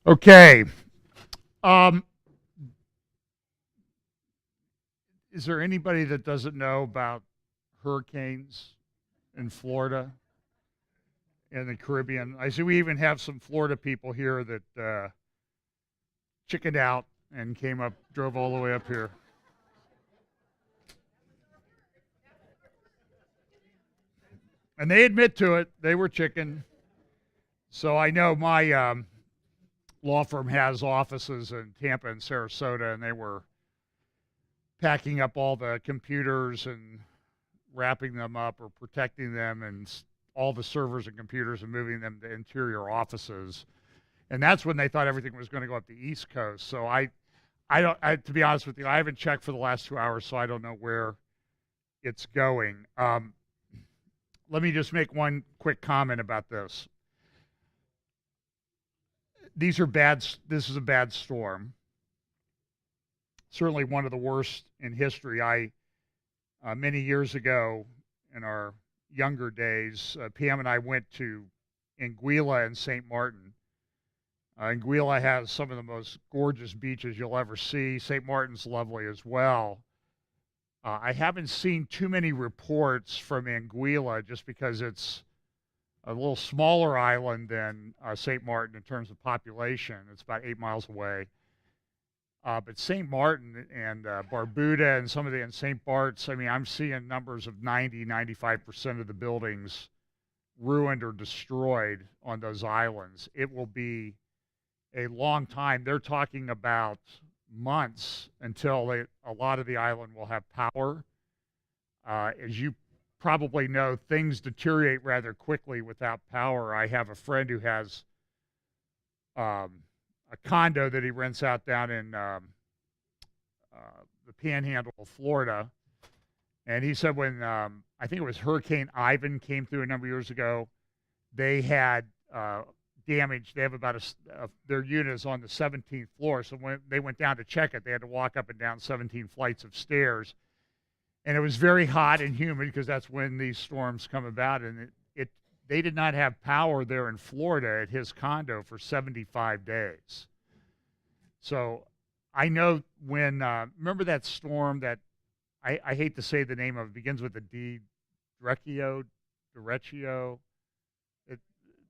Okay. Um, is there anybody that doesn't know about hurricanes in Florida and the Caribbean? I see we even have some Florida people here that chickened out and drove all the way up here. And they admit to it. They were chicken. So I know my law firm has offices in Tampa and Sarasota, and they were packing up all the computers and wrapping them up or protecting them and all the servers and computers and moving them to interior offices. And that's when they thought everything was going to go up the East Coast. So to be honest with you, I haven't checked for the last 2 hours, so I don't know where it's going. Let me just make one quick comment about this. This is a bad storm. Certainly one of the worst in history. Many years ago, in our younger days, Pam and I went to Anguilla and St. Martin. Anguilla has some of the most gorgeous beaches you'll ever see. St. Martin's lovely as well. I haven't seen too many reports from Anguilla just because it's a little smaller island than St. Martin in terms of population. It's about 8 miles away. But St. Martin and Barbuda and and St. Bart's, I mean, I'm seeing numbers of 95% of the buildings ruined or destroyed on those islands. It will be a long time. They're talking about months until a lot of the island will have power. As you probably know, things deteriorate rather quickly without power. I have a friend who has a condo that he rents out down in the panhandle of Florida. And he said when I think it was Hurricane Ivan came through a number of years ago, they had damage. They have about their unit is on the 17th floor. So when they went down to check it, they had to walk up and down 17 flights of stairs. And it was very hot and humid because that's when these storms come about. And they did not have power there in Florida at his condo for 75 days. So I know when, remember that storm that I hate to say the name of it, begins with a D, Derecho.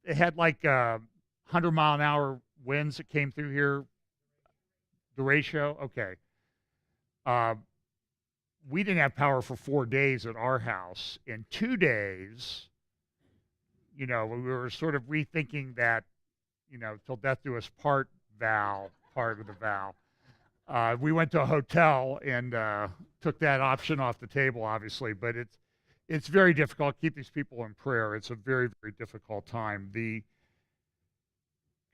It had like 100-mile-an-hour winds that came through here. Derecho, okay. We didn't have power for 4 days at our house. In 2 days, we were sort of rethinking that, till death do us part of the vow. We went to a hotel and took that option off the table, obviously, but it's very difficult. Keep these people in prayer. It's a very, very difficult time. The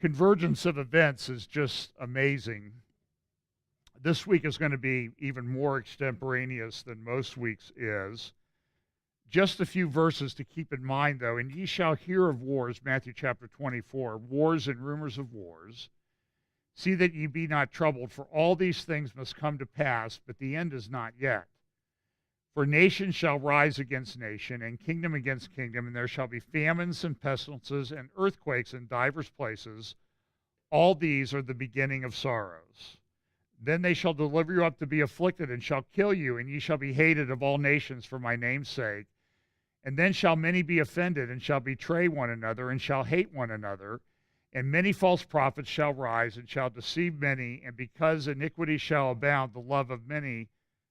convergence of events is just amazing. This week is going to be even more extemporaneous than most weeks is. Just a few verses to keep in mind, though. And ye shall hear of wars, Matthew chapter 24, wars and rumors of wars. See that ye be not troubled, for all these things must come to pass, but the end is not yet. For nation shall rise against nation, and kingdom against kingdom, and there shall be famines and pestilences and earthquakes in divers places. All these are the beginning of sorrows. Then they shall deliver you up to be afflicted, and shall kill you, and ye shall be hated of all nations for my name's sake. And then shall many be offended, and shall betray one another, and shall hate one another. And many false prophets shall rise, and shall deceive many. And because iniquity shall abound, the love of many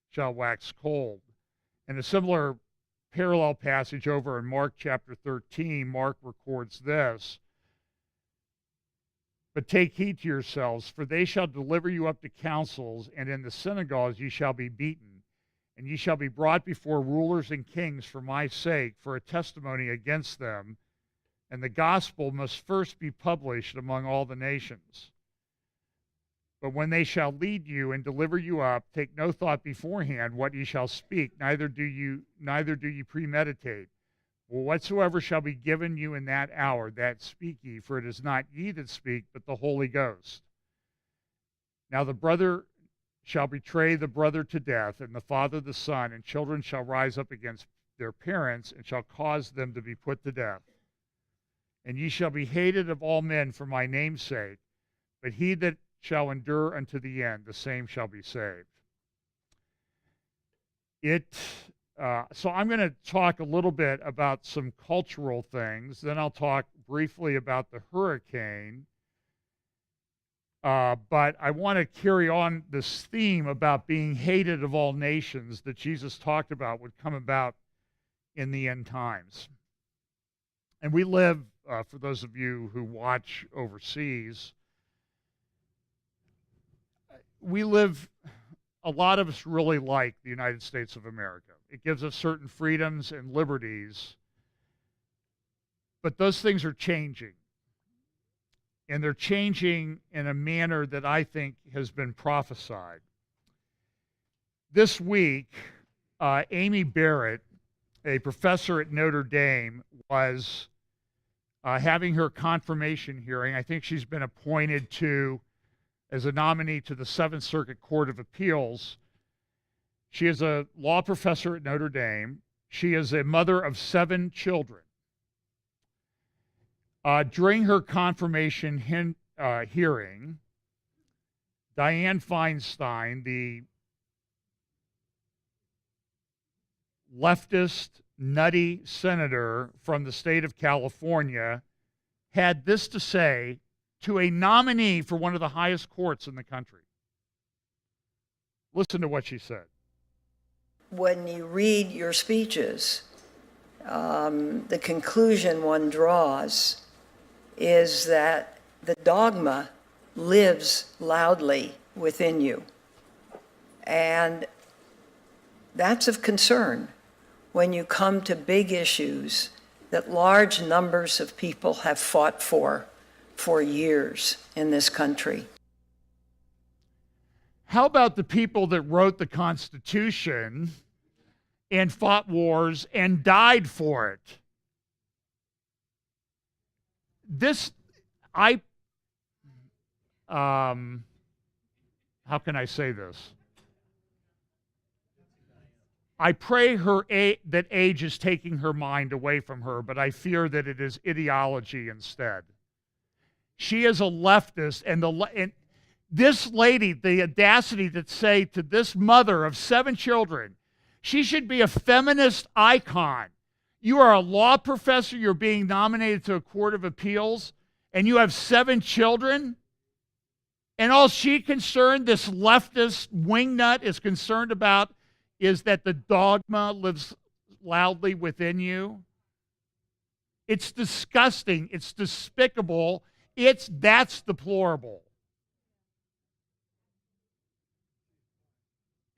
shall wax cold. And a similar parallel passage over in Mark chapter 13, Mark records this. But take heed to yourselves, for they shall deliver you up to councils, and in the synagogues ye shall be beaten. And ye shall be brought before rulers and kings for my sake, for a testimony against them. And the gospel must first be published among all the nations. But when they shall lead you and deliver you up, take no thought beforehand what ye shall speak, neither do ye premeditate. Well, whatsoever shall be given you in that hour, that speak ye, for it is not ye that speak, but the Holy Ghost. Now the brother shall betray the brother to death, and the father the son, and children shall rise up against their parents, and shall cause them to be put to death. And ye shall be hated of all men for my name's sake, but he that shall endure unto the end, the same shall be saved. So I'm going to talk a little bit about some cultural things. Then I'll talk briefly about the hurricane. But I want to carry on this theme about being hated of all nations that Jesus talked about would come about in the end times. And we live, for those of you who watch overseas, we live, a lot of us really like the United States of America. It gives us certain freedoms and liberties, but those things are changing. And they're changing in a manner that I think has been prophesied. This week, Amy Barrett, a professor at Notre Dame, was having her confirmation hearing. I think she's been appointed as a nominee to the Seventh Circuit Court of Appeals. She is a law professor at Notre Dame. She is a mother of 7 children. During her confirmation hearing, Dianne Feinstein, the leftist, nutty senator from the state of California, had this to say to a nominee for one of the highest courts in the country. Listen to what she said. When you read your speeches, the conclusion one draws is that the dogma lives loudly within you. And that's of concern when you come to big issues that large numbers of people have fought for years in this country. How about the people that wrote the Constitution and fought wars and died for it? How can I say this? I pray that age is taking her mind away from her, but I fear that it is ideology instead. She is a leftist, and this lady, the audacity to say to this mother of 7 children, she should be a feminist icon. You are a law professor, you're being nominated to a court of appeals, and you have 7 children, and all she concerned, this leftist wingnut is concerned about, is that the dogma lives loudly within you. It's disgusting. It's despicable. That's deplorable.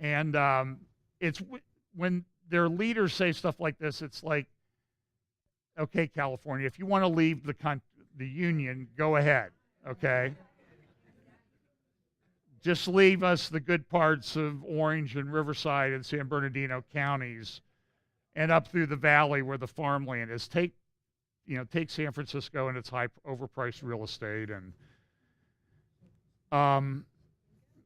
And it's when their leaders say stuff like this, it's like, okay, California, if you want to leave the union, go ahead, okay? Just leave us the good parts of Orange and Riverside and San Bernardino counties and up through the valley where the farmland is. Take San Francisco and its high overpriced real estate. And,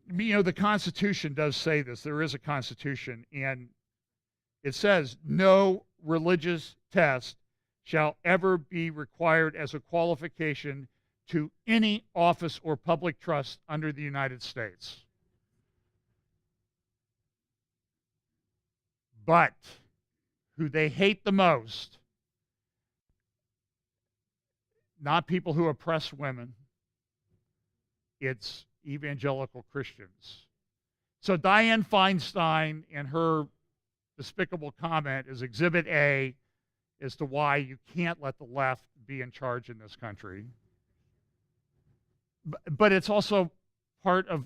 the Constitution does say this. There is a Constitution, and it says no religious test shall ever be required as a qualification to any office or public trust under the United States. But who they hate the most, not people who oppress women, it's evangelical Christians. So Dianne Feinstein and her despicable comment is Exhibit A as to why you can't let the left be in charge in this country. But it's also part of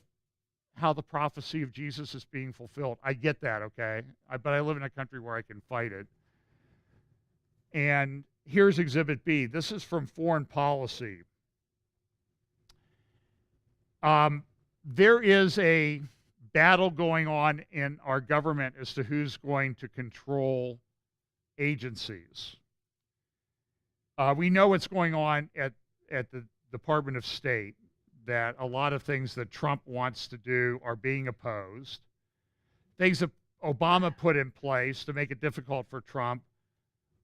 how the prophecy of Jesus is being fulfilled. I get that, okay? But I live in a country where I can fight it. And here's Exhibit B. This is from Foreign Policy. There is a battle going on in our government as to who's going to control agencies. We know what's going on at the Department of State, that a lot of things that Trump wants to do are being opposed. Things that Obama put in place to make it difficult for Trump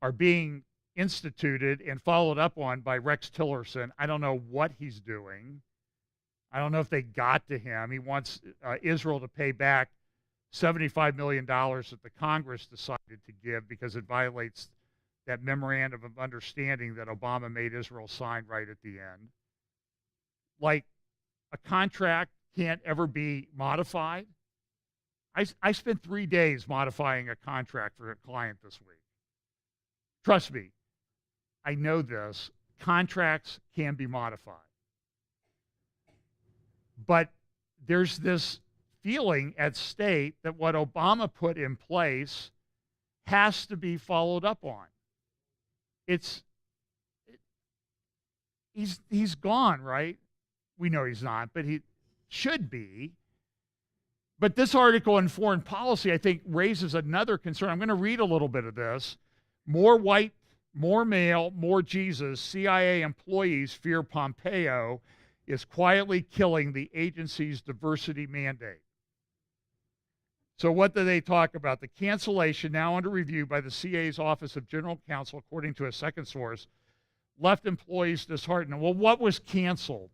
are being instituted and followed up on by Rex Tillerson. I don't know what he's doing. I don't know if they got to him. He wants Israel to pay back $75 million that the Congress decided to give because it violates that memorandum of understanding that Obama made Israel sign right at the end. Like, a contract can't ever be modified. I spent 3 days modifying a contract for a client this week. Trust me, I know this. Contracts can be modified. But there's this feeling at state that what Obama put in place has to be followed up on. He's gone, right? We know he's not, but he should be. But this article in Foreign Policy, I think, raises another concern. I'm going to read a little bit of this. More white, more male, more Jesus. CIA employees fear Pompeo is quietly killing the agency's diversity mandate. So what do they talk about? The cancellation, now under review by the CIA's Office of General Counsel, according to a second source, left employees disheartened. Well, what was canceled?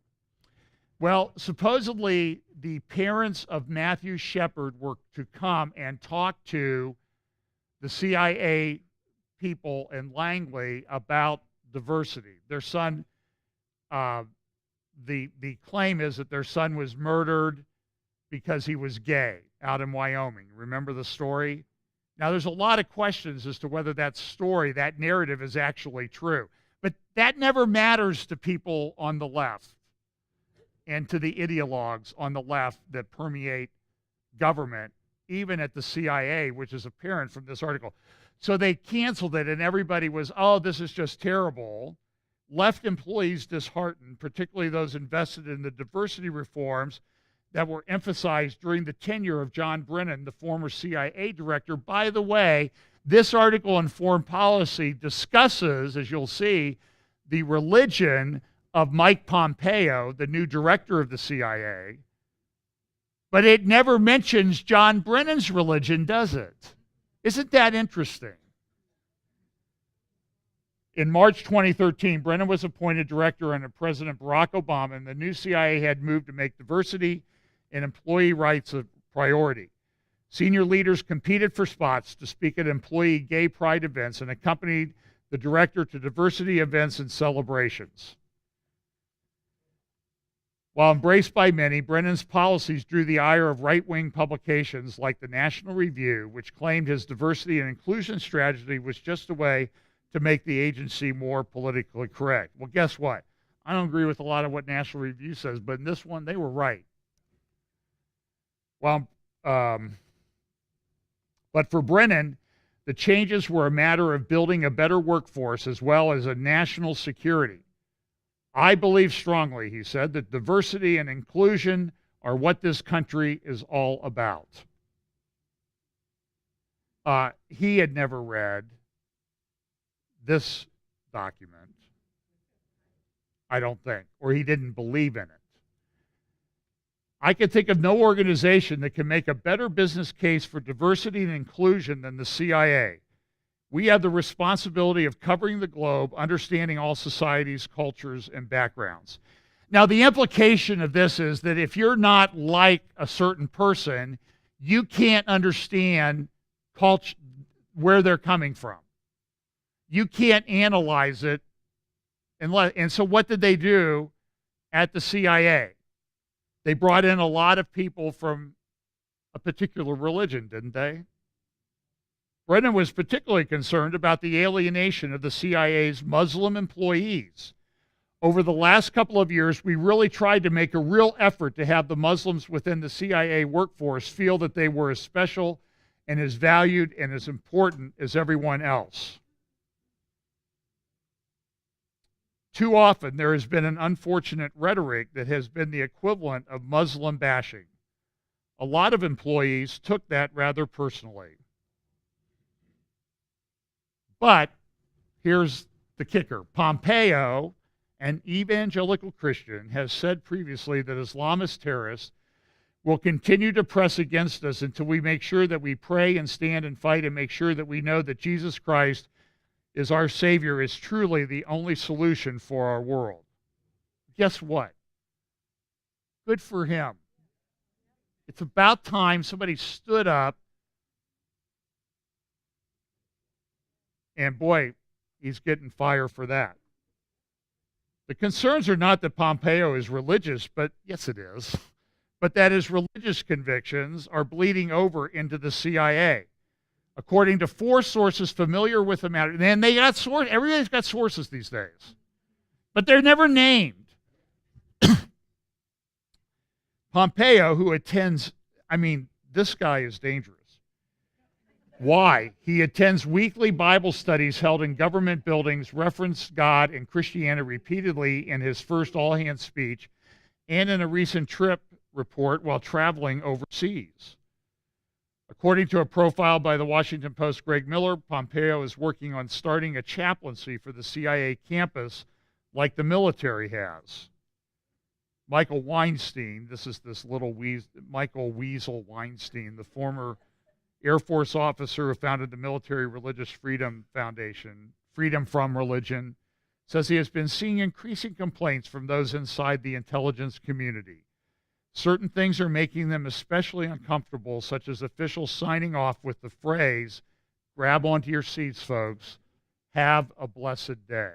Well, supposedly the parents of Matthew Shepard were to come and talk to the CIA people in Langley about diversity. Their son, the claim is that their son was murdered because he was gay out in Wyoming. Remember the story? Now, there's a lot of questions as to whether that story, that narrative is actually true. But that never matters to people on the left and to the ideologues on the left that permeate government, even at the CIA, which is apparent from this article. So they canceled it, and everybody was, oh, this is just terrible. Left employees disheartened, particularly those invested in the diversity reforms that were emphasized during the tenure of John Brennan, the former CIA director. By the way, this article in Foreign Policy discusses, as you'll see, the religion of Mike Pompeo, the new director of the CIA, but it never mentions John Brennan's religion, does it? Isn't that interesting? In March 2013, Brennan was appointed director under President Barack Obama, and the new CIA had moved to make diversity and employee rights a priority. Senior leaders competed for spots to speak at employee gay pride events and accompanied the director to diversity events and celebrations. While embraced by many, Brennan's policies drew the ire of right-wing publications like the National Review, which claimed his diversity and inclusion strategy was just a way to make the agency more politically correct. Well, guess what? I don't agree with a lot of what National Review says, but in this one, they were right. But for Brennan, the changes were a matter of building a better workforce as well as a national security. I believe strongly, he said, that diversity and inclusion are what this country is all about. He had never read this document, I don't think, or he didn't believe in it. I can think of no organization that can make a better business case for diversity and inclusion than the CIA. We have the responsibility of covering the globe, understanding all societies, cultures, and backgrounds. Now, the implication of this is that if you're not like a certain person, you can't understand culture, where they're coming from. You can't analyze it. And so what did they do at the CIA? They brought in a lot of people from a particular religion, didn't they? Brennan was particularly concerned about the alienation of the CIA's Muslim employees. Over the last couple of years, we really tried to make a real effort to have the Muslims within the CIA workforce feel that they were as special and as valued and as important as everyone else. Too often, there has been an unfortunate rhetoric that has been the equivalent of Muslim bashing. A lot of employees took that rather personally. But here's the kicker. Pompeo, an evangelical Christian, has said previously that Islamist terrorists will continue to press against us until we make sure that we pray and stand and fight and make sure that we know that Jesus Christ is our Savior, is truly the only solution for our world. Guess what? Good for him. It's about time somebody stood up. And boy, he's getting fire for that. The concerns are not that Pompeo is religious, but yes, it is. But that his religious convictions are bleeding over into the CIA. According to 4 sources familiar with the matter, and they got sources. Everybody's got sources these days, but they're never named. Pompeo, who attends, this guy is dangerous. Why? He attends weekly Bible studies held in government buildings, referenced God and Christianity repeatedly in his first all-hands speech, and in a recent trip report while traveling overseas. According to a profile by the Washington Post, Greg Miller, Pompeo is working on starting a chaplaincy for the CIA campus like the military has. Michael Weinstein, Michael Weasel Weinstein, the former Air Force officer who founded the Military Religious Freedom Foundation, Freedom from Religion, says he has been seeing increasing complaints from those inside the intelligence community. Certain things are making them especially uncomfortable, such as officials signing off with the phrase, grab onto your seats, folks, have a blessed day.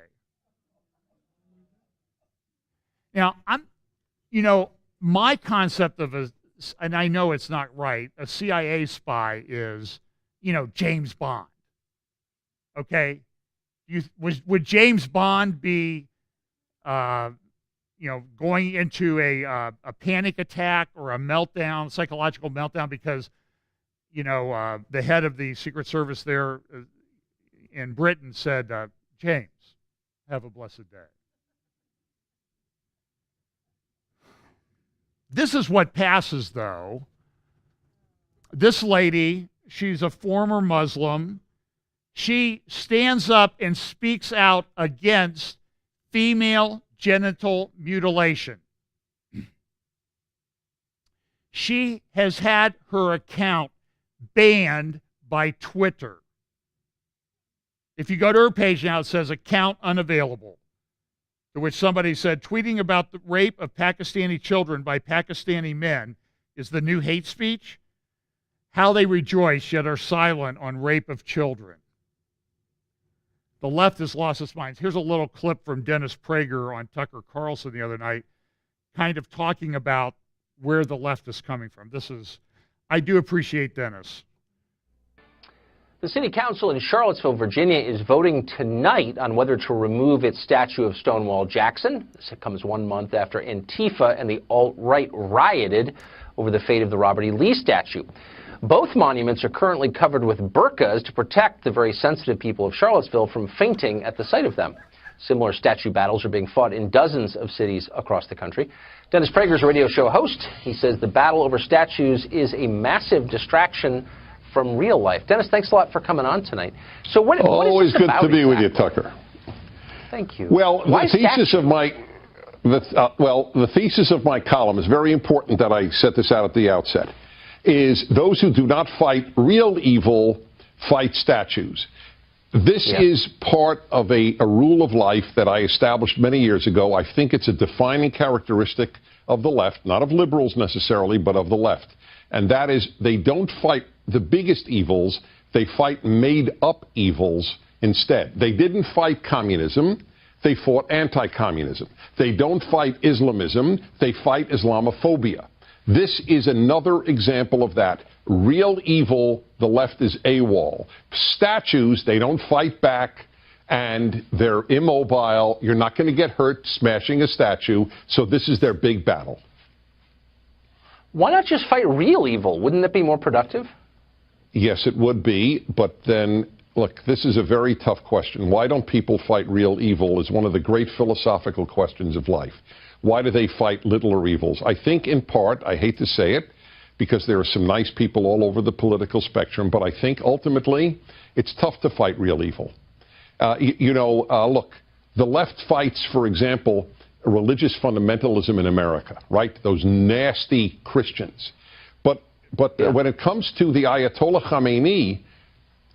Now, my concept of and I know it's not right, a CIA spy is, James Bond. Okay? Would James Bond be, going into a panic attack or a meltdown, psychological meltdown because, the head of the Secret Service there in Britain said, James, have a blessed day. This is what passes, though. This lady, she's a former Muslim. She stands up and speaks out against female genital mutilation. She has had her account banned by Twitter. If you go to her page now, it says account unavailable. To which somebody said, tweeting about the rape of Pakistani children by Pakistani men is the new hate speech. How they rejoice yet are silent on rape of children. The left has lost its minds. Here's a little clip from Dennis Prager on Tucker Carlson the other night, kind of talking about where the left is coming from. I do appreciate Dennis. The city council in Charlottesville, Virginia, is voting tonight on whether to remove its statue of Stonewall Jackson. This comes 1 month after Antifa and the alt-right rioted over the fate of the Robert E. Lee statue. Both monuments are currently covered with burqas to protect the very sensitive people of Charlottesville from fainting at the sight of them. Similar statue battles are being fought in dozens of cities across the country. Dennis Prager's a radio show host. He says the battle over statues is a massive distraction from real life. Dennis, thanks a lot for coming on tonight. So what is always this good about to be exactly? with you, Tucker. Thank you. Well, the thesis of my column is very important that I set this out at the outset. Is those who do not fight real evil fight statues. This is part of a rule of life that I established many years ago. I think it's a defining characteristic of the left, not of liberals necessarily, but of the left. And that is they don't fight the biggest evils, they fight made-up evils instead. They didn't fight communism, they fought anti-communism. They don't fight Islamism, they fight Islamophobia. This is another example of that. Real evil, the left is AWOL. Statues, they don't fight back, and they're immobile. You're not going to get hurt smashing a statue, so this is their big battle. Why not just fight real evil? Wouldn't that be more productive? Yes, it would be, but then, look, this is a very tough question. Why don't people fight real evil is one of the great philosophical questions of life. Why do they fight littler evils? I think in part, I hate to say it, because there are some nice people all over the political spectrum, but I think ultimately it's tough to fight real evil. Look, the left fights, for example, religious fundamentalism in America, right? Those nasty Christians. But when it comes to the Ayatollah Khamenei,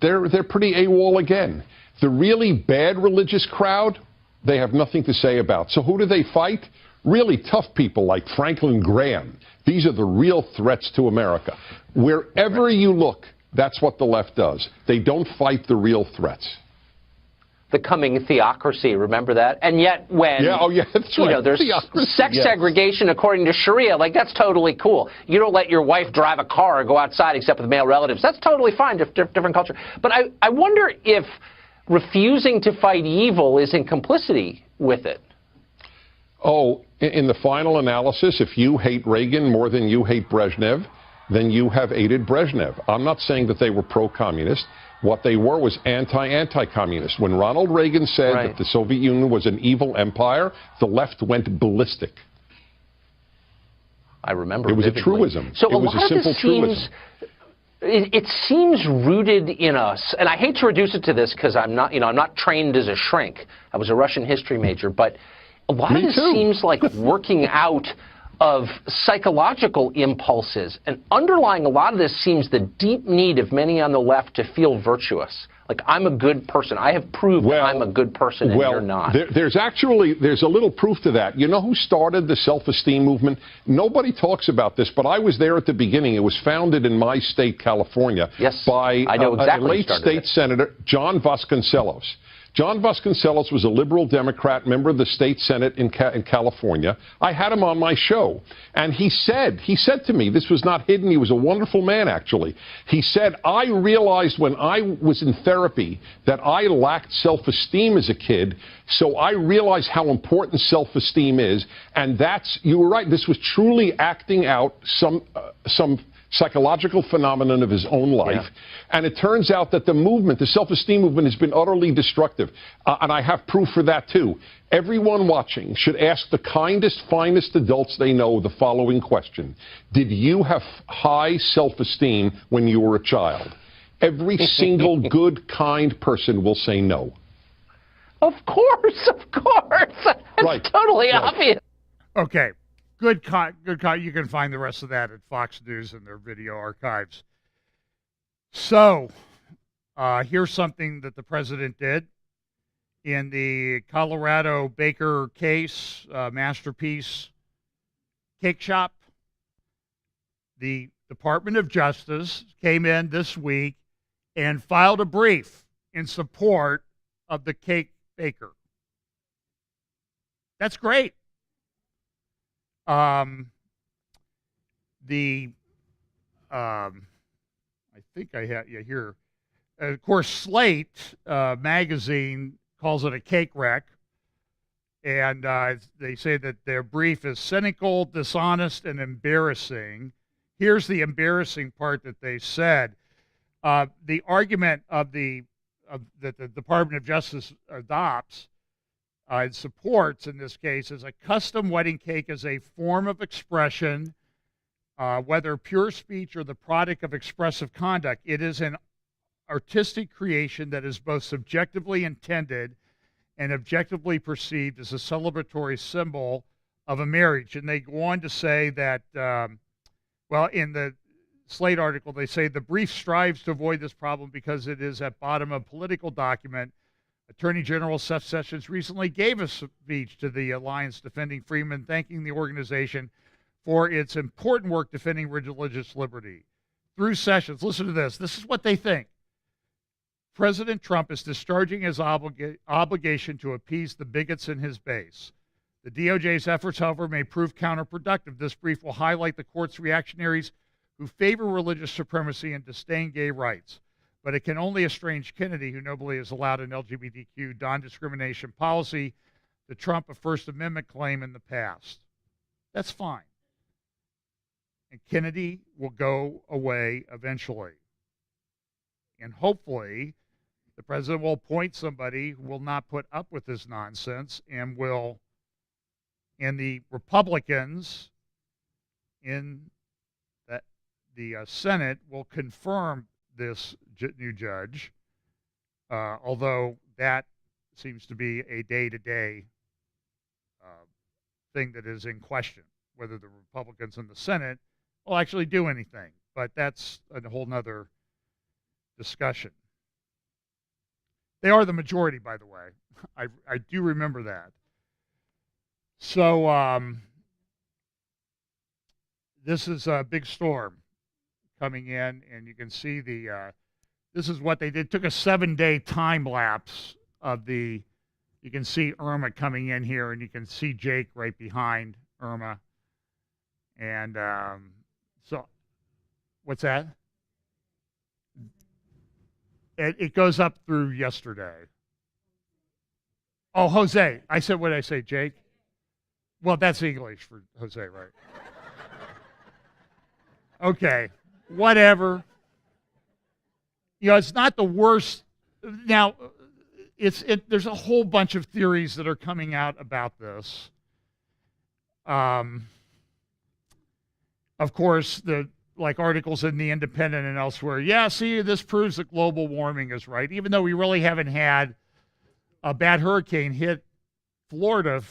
they're pretty AWOL again. The really bad religious crowd, they have nothing to say about. So who do they fight? really tough people like Franklin Graham. These are the real threats to America. Wherever you look, that's what the left does. They don't fight the real threats. The coming theocracy, remember that? And yet when, that's right. There's Theocracy, sex segregation according to Sharia, like that's totally cool. You don't let your wife drive a car or go outside except with male relatives. That's totally fine, different culture. But I wonder if refusing to fight evil is in complicity with it. Oh, in the final analysis, if you hate Reagan more than you hate Brezhnev, then you have aided Brezhnev. I'm not saying that they were pro-communist. What they were was anti-communist. When Ronald Reagan said that the Soviet Union was an evil empire, the left went ballistic. I remember it was vividly. a truism. So it was a simple truism. It seems rooted in us, and I hate to reduce it to this because I'm not trained as a shrink. I was a Russian history major, but a lot of this seems like working out of psychological impulses, and underlying a lot of this seems the deep need of many on the left to feel virtuous. Like, I'm a good person. I have proved that I'm a good person, and you're not. There's a little proof to that. You know who started the self-esteem movement? Nobody talks about this, but I was there at the beginning. It was founded in my state, California, by I know exactly a late state senator, John Vasconcellos. John Vasconcellos was a liberal Democrat member of the state Senate in California. I had him on my show, and he said to me, this was not hidden, he was a wonderful man, actually. He said, I realized when I was in therapy that I lacked self-esteem as a kid, so I realized how important self-esteem is, and you were right, this was truly acting out some psychological phenomenon of his own life. And it turns out that the self-esteem movement has been utterly destructive. And I have proof for that, too. Everyone watching should ask the kindest, finest adults they know the following question. Did you have high self-esteem when you were a child? Every single good, kind person will say no. Of course. It's totally obvious. Okay. Good. You can find the rest of that at Fox News in their video archives. So, here's something that the president did in the Colorado Baker case, Masterpiece Cake Shop. The Department of Justice came in this week and filed a brief in support of the cake baker. That's great. I think I have you here. Of course, Slate magazine calls it a cake wreck, and they say that their brief is cynical, dishonest, and embarrassing. Here's the embarrassing part that they said. The argument that the Department of Justice adopts and supports in this case is a custom wedding cake is a form of expression, whether pure speech or the product of expressive conduct. It is an artistic creation that is both subjectively intended and objectively perceived as a celebratory symbol of a marriage. And they go on to say that, in the Slate article, they say the brief strives to avoid this problem because it is at bottom a political document. Attorney General Seth Sessions recently gave a speech to the Alliance Defending Freedom, thanking the organization for its important work defending religious liberty. Through Sessions, listen to this. This is what they think. President Trump is discharging his obligation to appease the bigots in his base. The DOJ's efforts, however, may prove counterproductive. This brief will highlight the court's reactionaries who favor religious supremacy and disdain gay rights. But it can only estrange Kennedy, who nobly has allowed an LGBTQ non-discrimination policy to trump a First Amendment claim in the past. That's fine. And Kennedy will go away eventually. And hopefully, the president will appoint somebody who will not put up with this nonsense and the Republicans in the Senate will confirm this new judge, although that seems to be a day-to-day thing that is in question, whether the Republicans in the Senate will actually do anything. But that's a whole nother discussion. They are the majority, by the way. I do remember that. So this is a big storm coming in, and you can see this is what they did. Took a 7-day time lapse of the. You can see Irma coming in here, and you can see Jake right behind Irma. And so, what's that? It goes up through yesterday. Oh, Jose. I said, what did I say, Jake? Well, that's English for Jose, right? Okay, whatever. It's not the worst. Now, there's a whole bunch of theories that are coming out about this. Of course, like articles in the Independent and elsewhere. Yeah, see, this proves that global warming is right, even though we really haven't had a bad hurricane hit Florida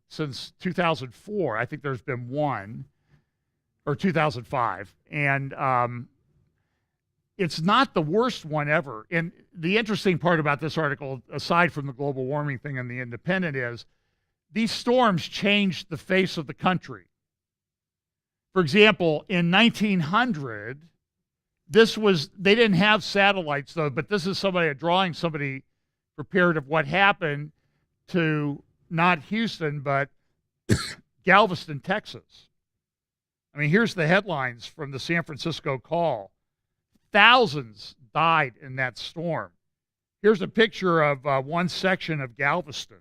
since 2004. I think there's been one, or 2005, and it's not the worst one ever. And the interesting part about this article, aside from the global warming thing in the Independent, is these storms changed the face of the country. For example, in 1900, they didn't have satellites though, but this is a drawing somebody prepared of what happened to not Houston, but Galveston, Texas. I mean, here's the headlines from the San Francisco Call. Thousands died in that storm. Here's a picture of one section of Galveston.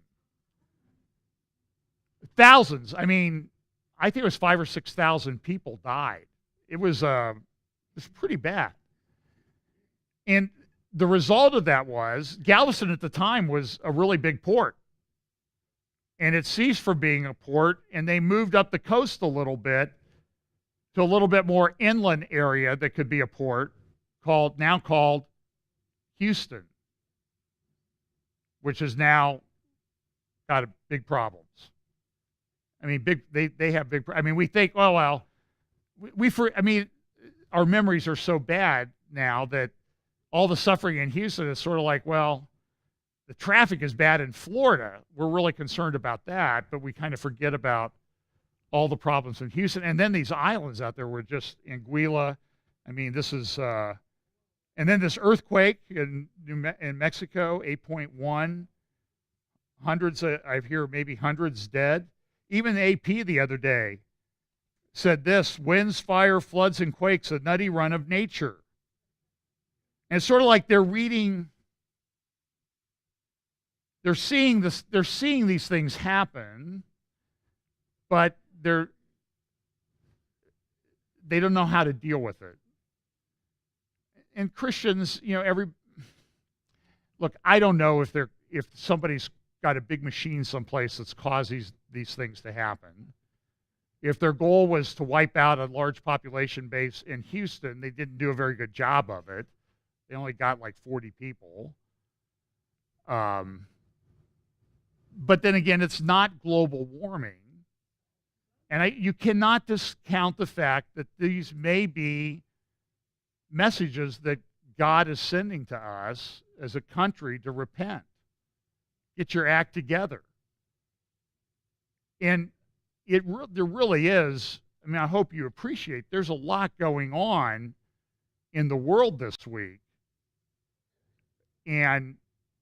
Thousands. I mean, I think it was 5,000 or 6,000 people died. It was pretty bad. And the result of that was Galveston at the time was a really big port. And it ceased from being a port, and they moved up the coast a little bit to a little bit more inland area that could be a port, now called Houston, which has now got big problems. I mean, they have big. I mean, we think, oh well, I mean, our memories are so bad now that all the suffering in Houston is sort of like, well, the traffic is bad in Florida. We're really concerned about that, but we kind of forget about all the problems in Houston. And then these islands out there were just Anguilla. I mean, this is, and then this earthquake in Mexico, 8.1, I hear maybe hundreds dead. Even the AP the other day said this: winds, fire, floods, and quakes, a nutty run of nature. And it's sort of like they're seeing these things happen, but they don't know how to deal with it. And Christians, look, I don't know if somebody's got a big machine someplace that's caused these things to happen. If their goal was to wipe out a large population base in Houston, they didn't do a very good job of it. They only got like 40 people. But then again, it's not global warming. And you cannot discount the fact that these may be messages that God is sending to us as a country to repent. Get your act together. And there really is, I mean, I hope you appreciate, there's a lot going on in the world this week. And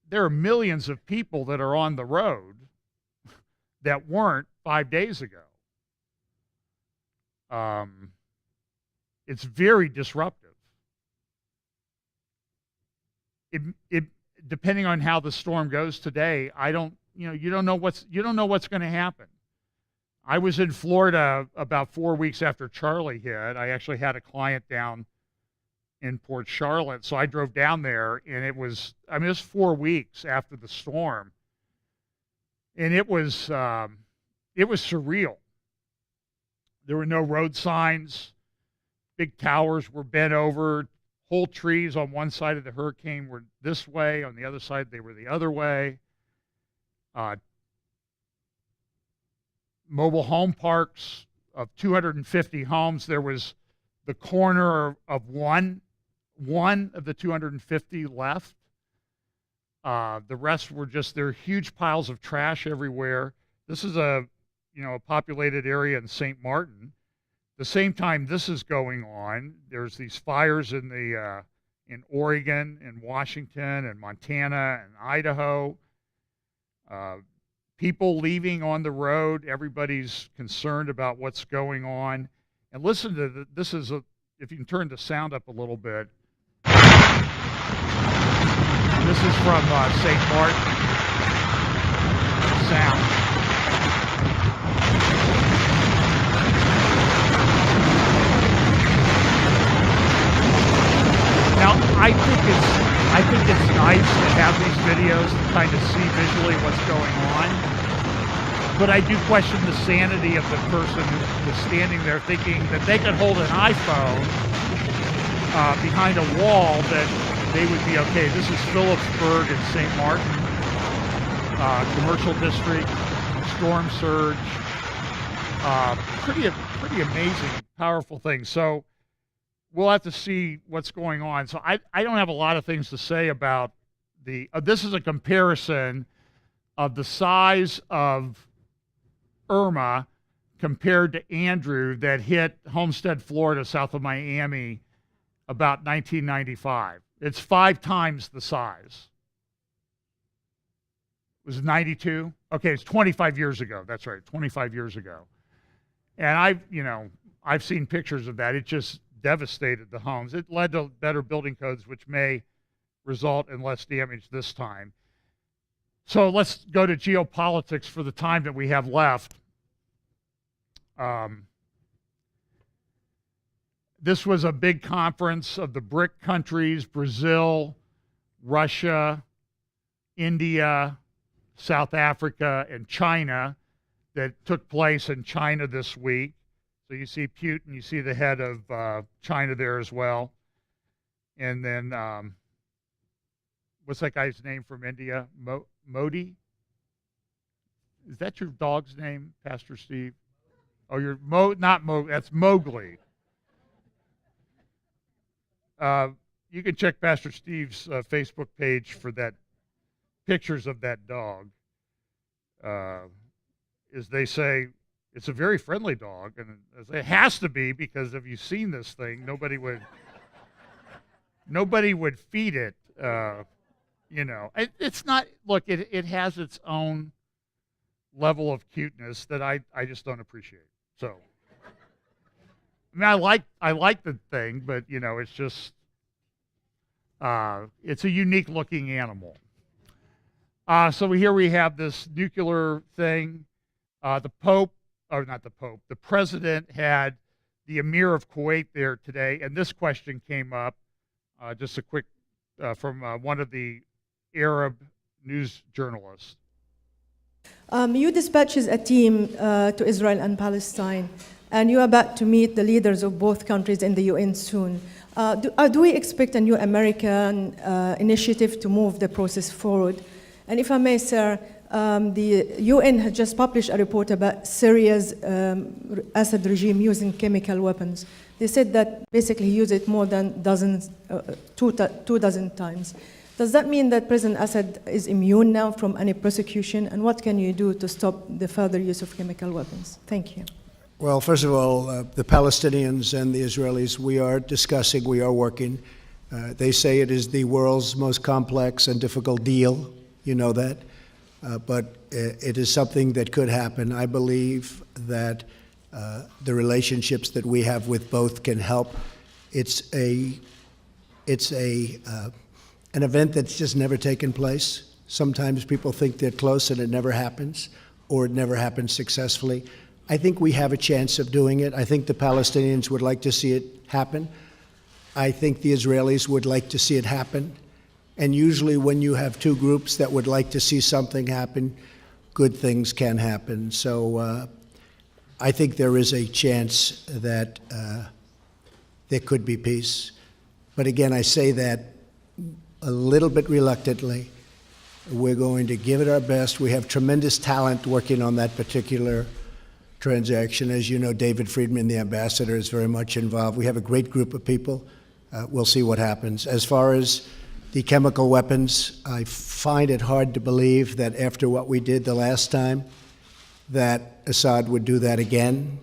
there are millions of people that are on the road that weren't 5 days ago. It's very disruptive. It depending on how the storm goes today, you don't know what's going to happen. I was in Florida about 4 weeks after Charlie hit. I actually had a client down in Port Charlotte, so I drove down there, and it was 4 weeks after the storm, and it was surreal. There were no road signs. Big towers were bent over. Whole trees on one side of the hurricane were this way. On the other side, they were the other way. Mobile home parks of 250 homes. There was the corner of one of the 250 left. The rest were there are huge piles of trash everywhere. This is a a populated area in St. Martin. The same time this is going on, there's these fires in Oregon and Washington and Montana and Idaho. People leaving on the road. Everybody's concerned about what's going on. And listen to this is if you can turn the sound up a little bit. This is from St. Martin. Sound. Now, I think it's nice to have these videos to kind of see visually what's going on. But I do question the sanity of the person who is standing there thinking that they could hold an iPhone behind a wall, that they would be okay. This is Phillipsburg and St. Martin, commercial district, storm surge. Pretty amazing, powerful thing. So we'll have to see what's going on. So I don't have a lot of things to say about this is a comparison of the size of Irma compared to Andrew that hit Homestead, Florida, south of Miami, about 1995. It's 5 times the size. It was 92? Okay, it's 25 years ago. That's right, 25 years ago. And I've seen pictures of that. It just devastated the homes. It led to better building codes, which may result in less damage this time. So let's go to geopolitics for the time that we have left. This was a big conference of the BRIC countries, Brazil, Russia, India, South Africa, and China, that took place in China this week. So you see Putin, you see the head of China there as well. And then, what's that guy's name from India? Modi? Is that your dog's name, Pastor Steve? Oh, not Mowgli, that's Mowgli. You can check Pastor Steve's Facebook page for that pictures of that dog. As they say, it's a very friendly dog, and it has to be, because if you've seen this thing, nobody would feed it. It's not. Look, it has its own level of cuteness that I just don't appreciate. So, I mean, I like the thing, but it's just it's a unique looking animal. So here we have this nuclear thing. The president had the Emir of Kuwait there today, and this question came up. Just a quick from one of the Arab news journalists. You dispatches a team to Israel and Palestine, and you're about to meet the leaders of both countries in the UN soon. Do we expect a new American initiative to move the process forward? And if I may, sir, the UN has just published a report about Syria's Assad regime using chemical weapons. They said that basically use it more than two dozen times. Does that mean that President Assad is immune now from any prosecution? And what can you do to stop the further use of chemical weapons? Thank you. Well, first of all, the Palestinians and the Israelis, we are discussing, we are working. They say it is the world's most complex and difficult deal. You know that. But it is something that could happen. I believe that the relationships that we have with both can help. It's an event that's just never taken place. Sometimes people think they're close and it never happens, or it never happens successfully. I think we have a chance of doing it. I think the Palestinians would like to see it happen. I think the Israelis would like to see it happen. And usually when you have two groups that would like to see something happen, good things can happen. So I think there is a chance that there could be peace. But again, I say that a little bit reluctantly. We're going to give it our best. We have tremendous talent working on that particular transaction. As you know, David Friedman, the ambassador, is very much involved. We have a great group of people. We'll see what happens. As far as the chemical weapons, I find it hard to believe that after what we did the last time, that Assad would do that again.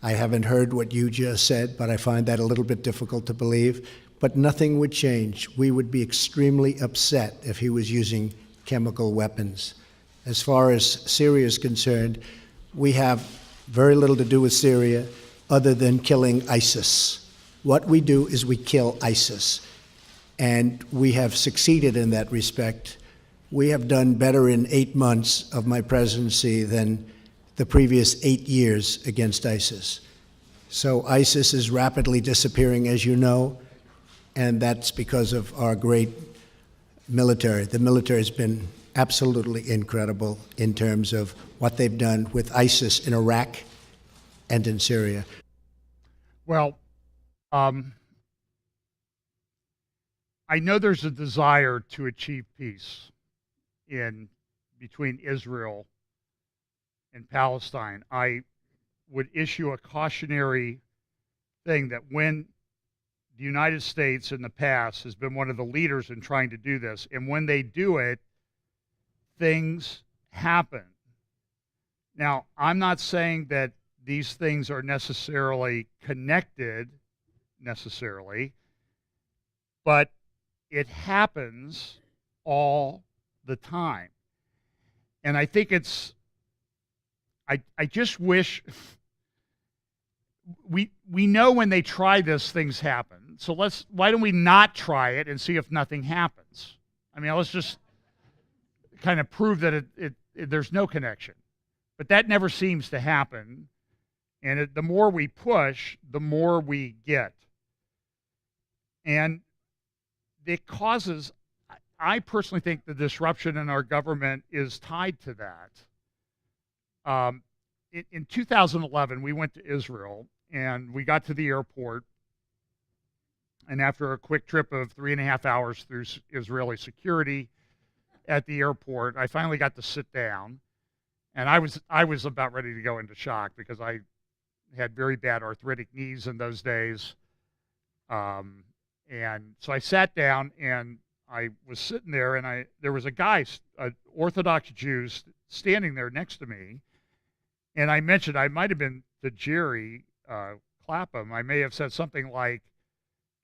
I haven't heard what you just said, but I find that a little bit difficult to believe. But nothing would change. We would be extremely upset if he was using chemical weapons. As far as Syria is concerned, we have very little to do with Syria other than killing ISIS. What we do is we kill ISIS. And we have succeeded in that respect. We have done better in 8 months of my presidency than the previous 8 years against ISIS. So ISIS is rapidly disappearing, as you know, and that's because of our great military. The military has been absolutely incredible in terms of what they've done with ISIS in Iraq and in Syria. Well, I know there's a desire to achieve peace between Israel and Palestine. I would issue a cautionary thing that when the United States in the past has been one of the leaders in trying to do this, and when they do it, things happen. Now, I'm not saying that these things are necessarily connected, but it happens all the time. And I think I just wish we know when they try this, things happen. So why don't we not try it and see if nothing happens? I mean, let's just kind of prove that there's no connection. But that never seems to happen. And the more we push, the more we get. And it causes, I personally think the disruption in our government is tied to that. In 2011, we went to Israel, and we got to the airport. And after a quick trip of 3.5 hours through Israeli security at the airport, I finally got to sit down. And I was about ready to go into shock because I had very bad arthritic knees in those days. And so I sat down, and I was sitting there, and there was a guy, an Orthodox Jew, standing there next to me. And I mentioned, I might have been to Jerry Clapham. I may have said something like,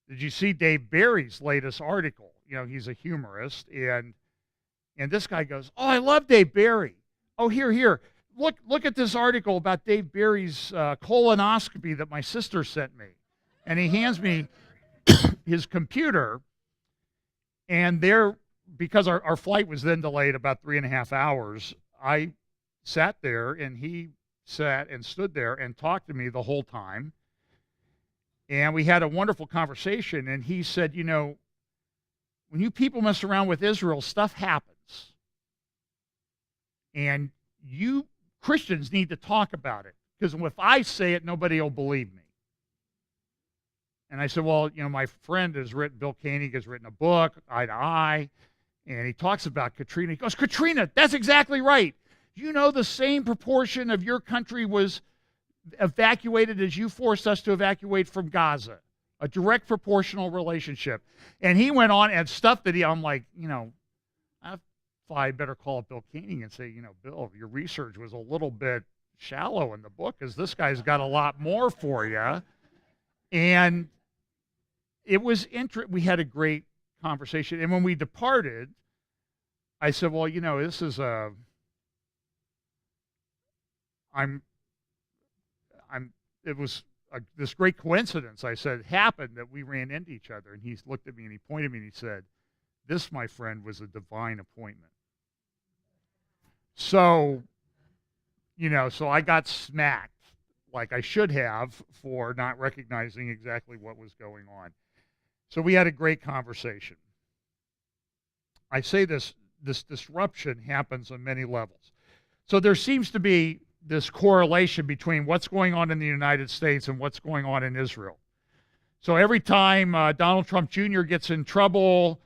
"Did you see Dave Barry's latest article?" You know, he's a humorist. And this guy goes, "Oh, I love Dave Barry. Oh, here. Look at this article about Dave Barry's colonoscopy that my sister sent me." And he hands me his computer. And because our flight was then delayed about 3.5 hours, I sat there, and he sat and stood there and talked to me the whole time. And we had a wonderful conversation. And he said, "You know, when you people mess around with Israel, stuff happens. And you Christians need to talk about it, because if I say it, nobody will believe me." And I said, "Well, you know, my friend Bill Koenig has written a book, Eye to Eye, and he talks about Katrina." He goes, "Katrina, that's exactly right. You know, the same proportion of your country was evacuated as you forced us to evacuate from Gaza. A direct proportional relationship." And he went on and stuff that I'm like, you know, I better call up Bill Koenig and say, "You know, Bill, your research was a little bit shallow in the book, because this guy's got a lot more for you." And it was interesting. We had a great conversation. And when we departed, I said, "Well, you know, this is it was this great coincidence," I said, "happened that we ran into each other." And he looked at me, and he pointed at me, and he said, "This, my friend, was a divine appointment." So, you know, so I got smacked like I should have for not recognizing exactly what was going on. So we had a great conversation. I say this disruption happens on many levels. So there seems to be this correlation between what's going on in the United States and what's going on in Israel. So every time Donald Trump Jr. gets in trouble,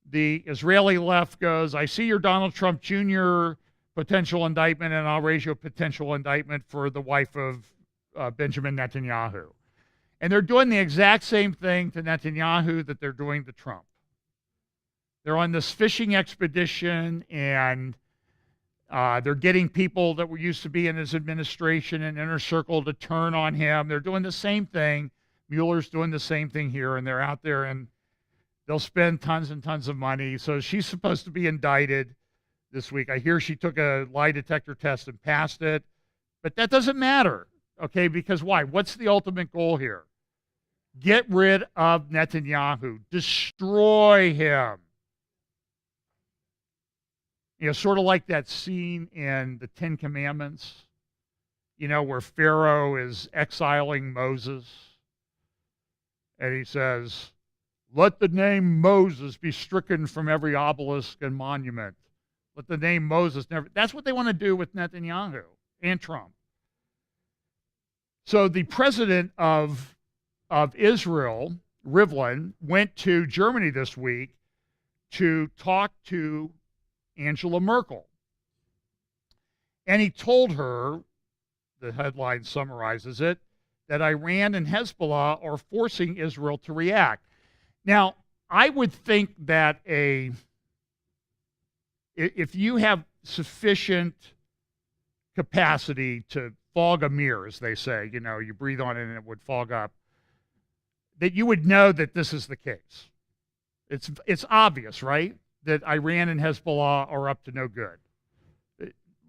the Israeli left goes, "I see your Donald Trump Jr. potential indictment, and I'll raise you a potential indictment for the wife of Benjamin Netanyahu." And they're doing the exact same thing to Netanyahu that they're doing to Trump. They're on this fishing expedition, and They're getting people that were used to be in his administration and inner circle to turn on him. They're doing the same thing. Mueller's doing the same thing here, and they're out there and they'll spend tons and tons of money. So she's supposed to be indicted this week. I hear she took a lie detector test and passed it, but that doesn't matter, okay? Because why? What's the ultimate goal here? Get rid of Netanyahu. Destroy him. You know, sort of like that scene in the Ten Commandments, you know, where Pharaoh is exiling Moses. And he says, let the name Moses be stricken from every obelisk and monument. Let the name Moses never. That's what they want to do with Netanyahu and Trump. So the president of Israel, Rivlin, went to Germany this week to talk to Angela Merkel. And he told her, the headline summarizes it, that Iran and Hezbollah are forcing Israel to react. Now, I would think that if you have sufficient capacity to fog a mirror, as they say, you know, you breathe on it and it would fog up, that you would know that this is the case. It's obvious, right? That Iran and Hezbollah are up to no good.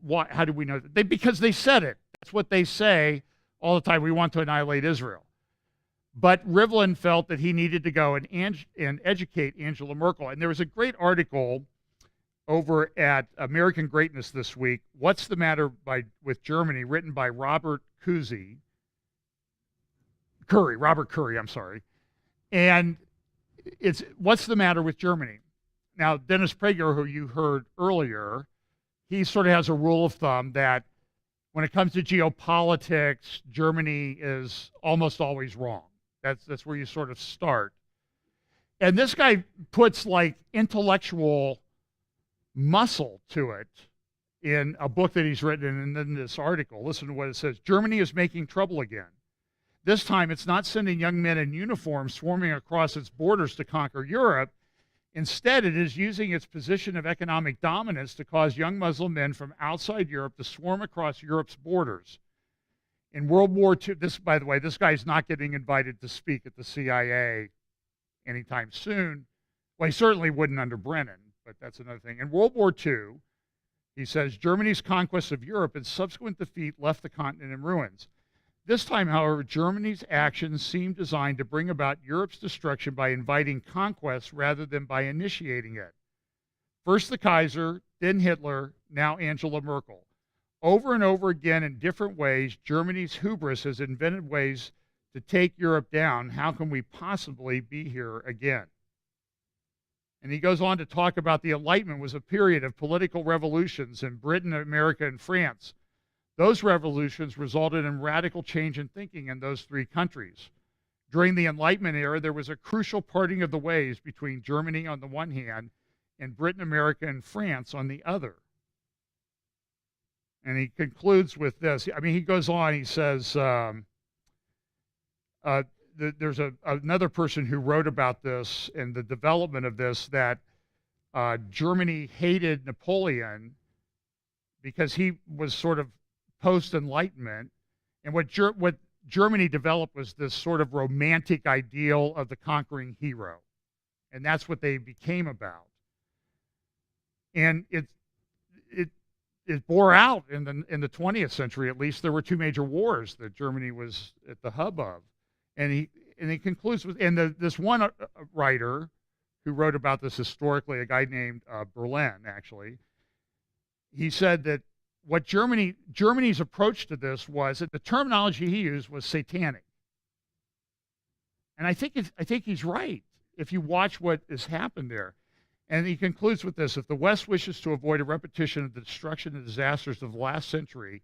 Why? How do we know that? Because they said it. That's what they say all the time. We want to annihilate Israel. But Rivlin felt that he needed to go and educate Angela Merkel. And there was a great article over at American Greatness this week, What's the Matter with Germany, written by Robert Curry, I'm sorry. And it's What's the Matter with Germany? Now, Dennis Prager, who you heard earlier, he sort of has a rule of thumb that when it comes to geopolitics, Germany is almost always wrong. That's where you sort of start. And this guy puts like intellectual muscle to it in a book that he's written and in this article. Listen to what it says. Germany is making trouble again. This time it's not sending young men in uniform swarming across its borders to conquer Europe. Instead, it is using its position of economic dominance to cause young Muslim men from outside Europe to swarm across Europe's borders. In World War II, by the way, this guy's not getting invited to speak at the CIA anytime soon. Well, he certainly wouldn't under Brennan, but that's another thing. In World War II, he says, Germany's conquest of Europe and subsequent defeat left the continent in ruins. This time, however, Germany's actions seem designed to bring about Europe's destruction by inviting conquest rather than by initiating it. First the Kaiser, then Hitler, now Angela Merkel. Over and over again in different ways, Germany's hubris has invented ways to take Europe down. How can we possibly be here again? And he goes on to talk about the Enlightenment was a period of political revolutions in Britain, America, and France. Those revolutions resulted in radical change in thinking in those three countries. During the Enlightenment era, there was a crucial parting of the ways between Germany on the one hand and Britain, America, and France on the other. And he concludes with this. I mean, he goes on, he says, there's another person who wrote about this and the development of this, that Germany hated Napoleon because he was sort of post-Enlightenment, and what Germany developed was this sort of romantic ideal of the conquering hero, and that's what they became about. And it bore out in the 20th century. At least there were two major wars that Germany was at the hub of, and he concludes with, and this one writer who wrote about this historically, a guy named Berlin, actually, he said that what Germany's approach to this was, that the terminology he used was satanic. And I think he's right if you watch what has happened there. And he concludes with this: if the West wishes to avoid a repetition of the destruction and disasters of the last century,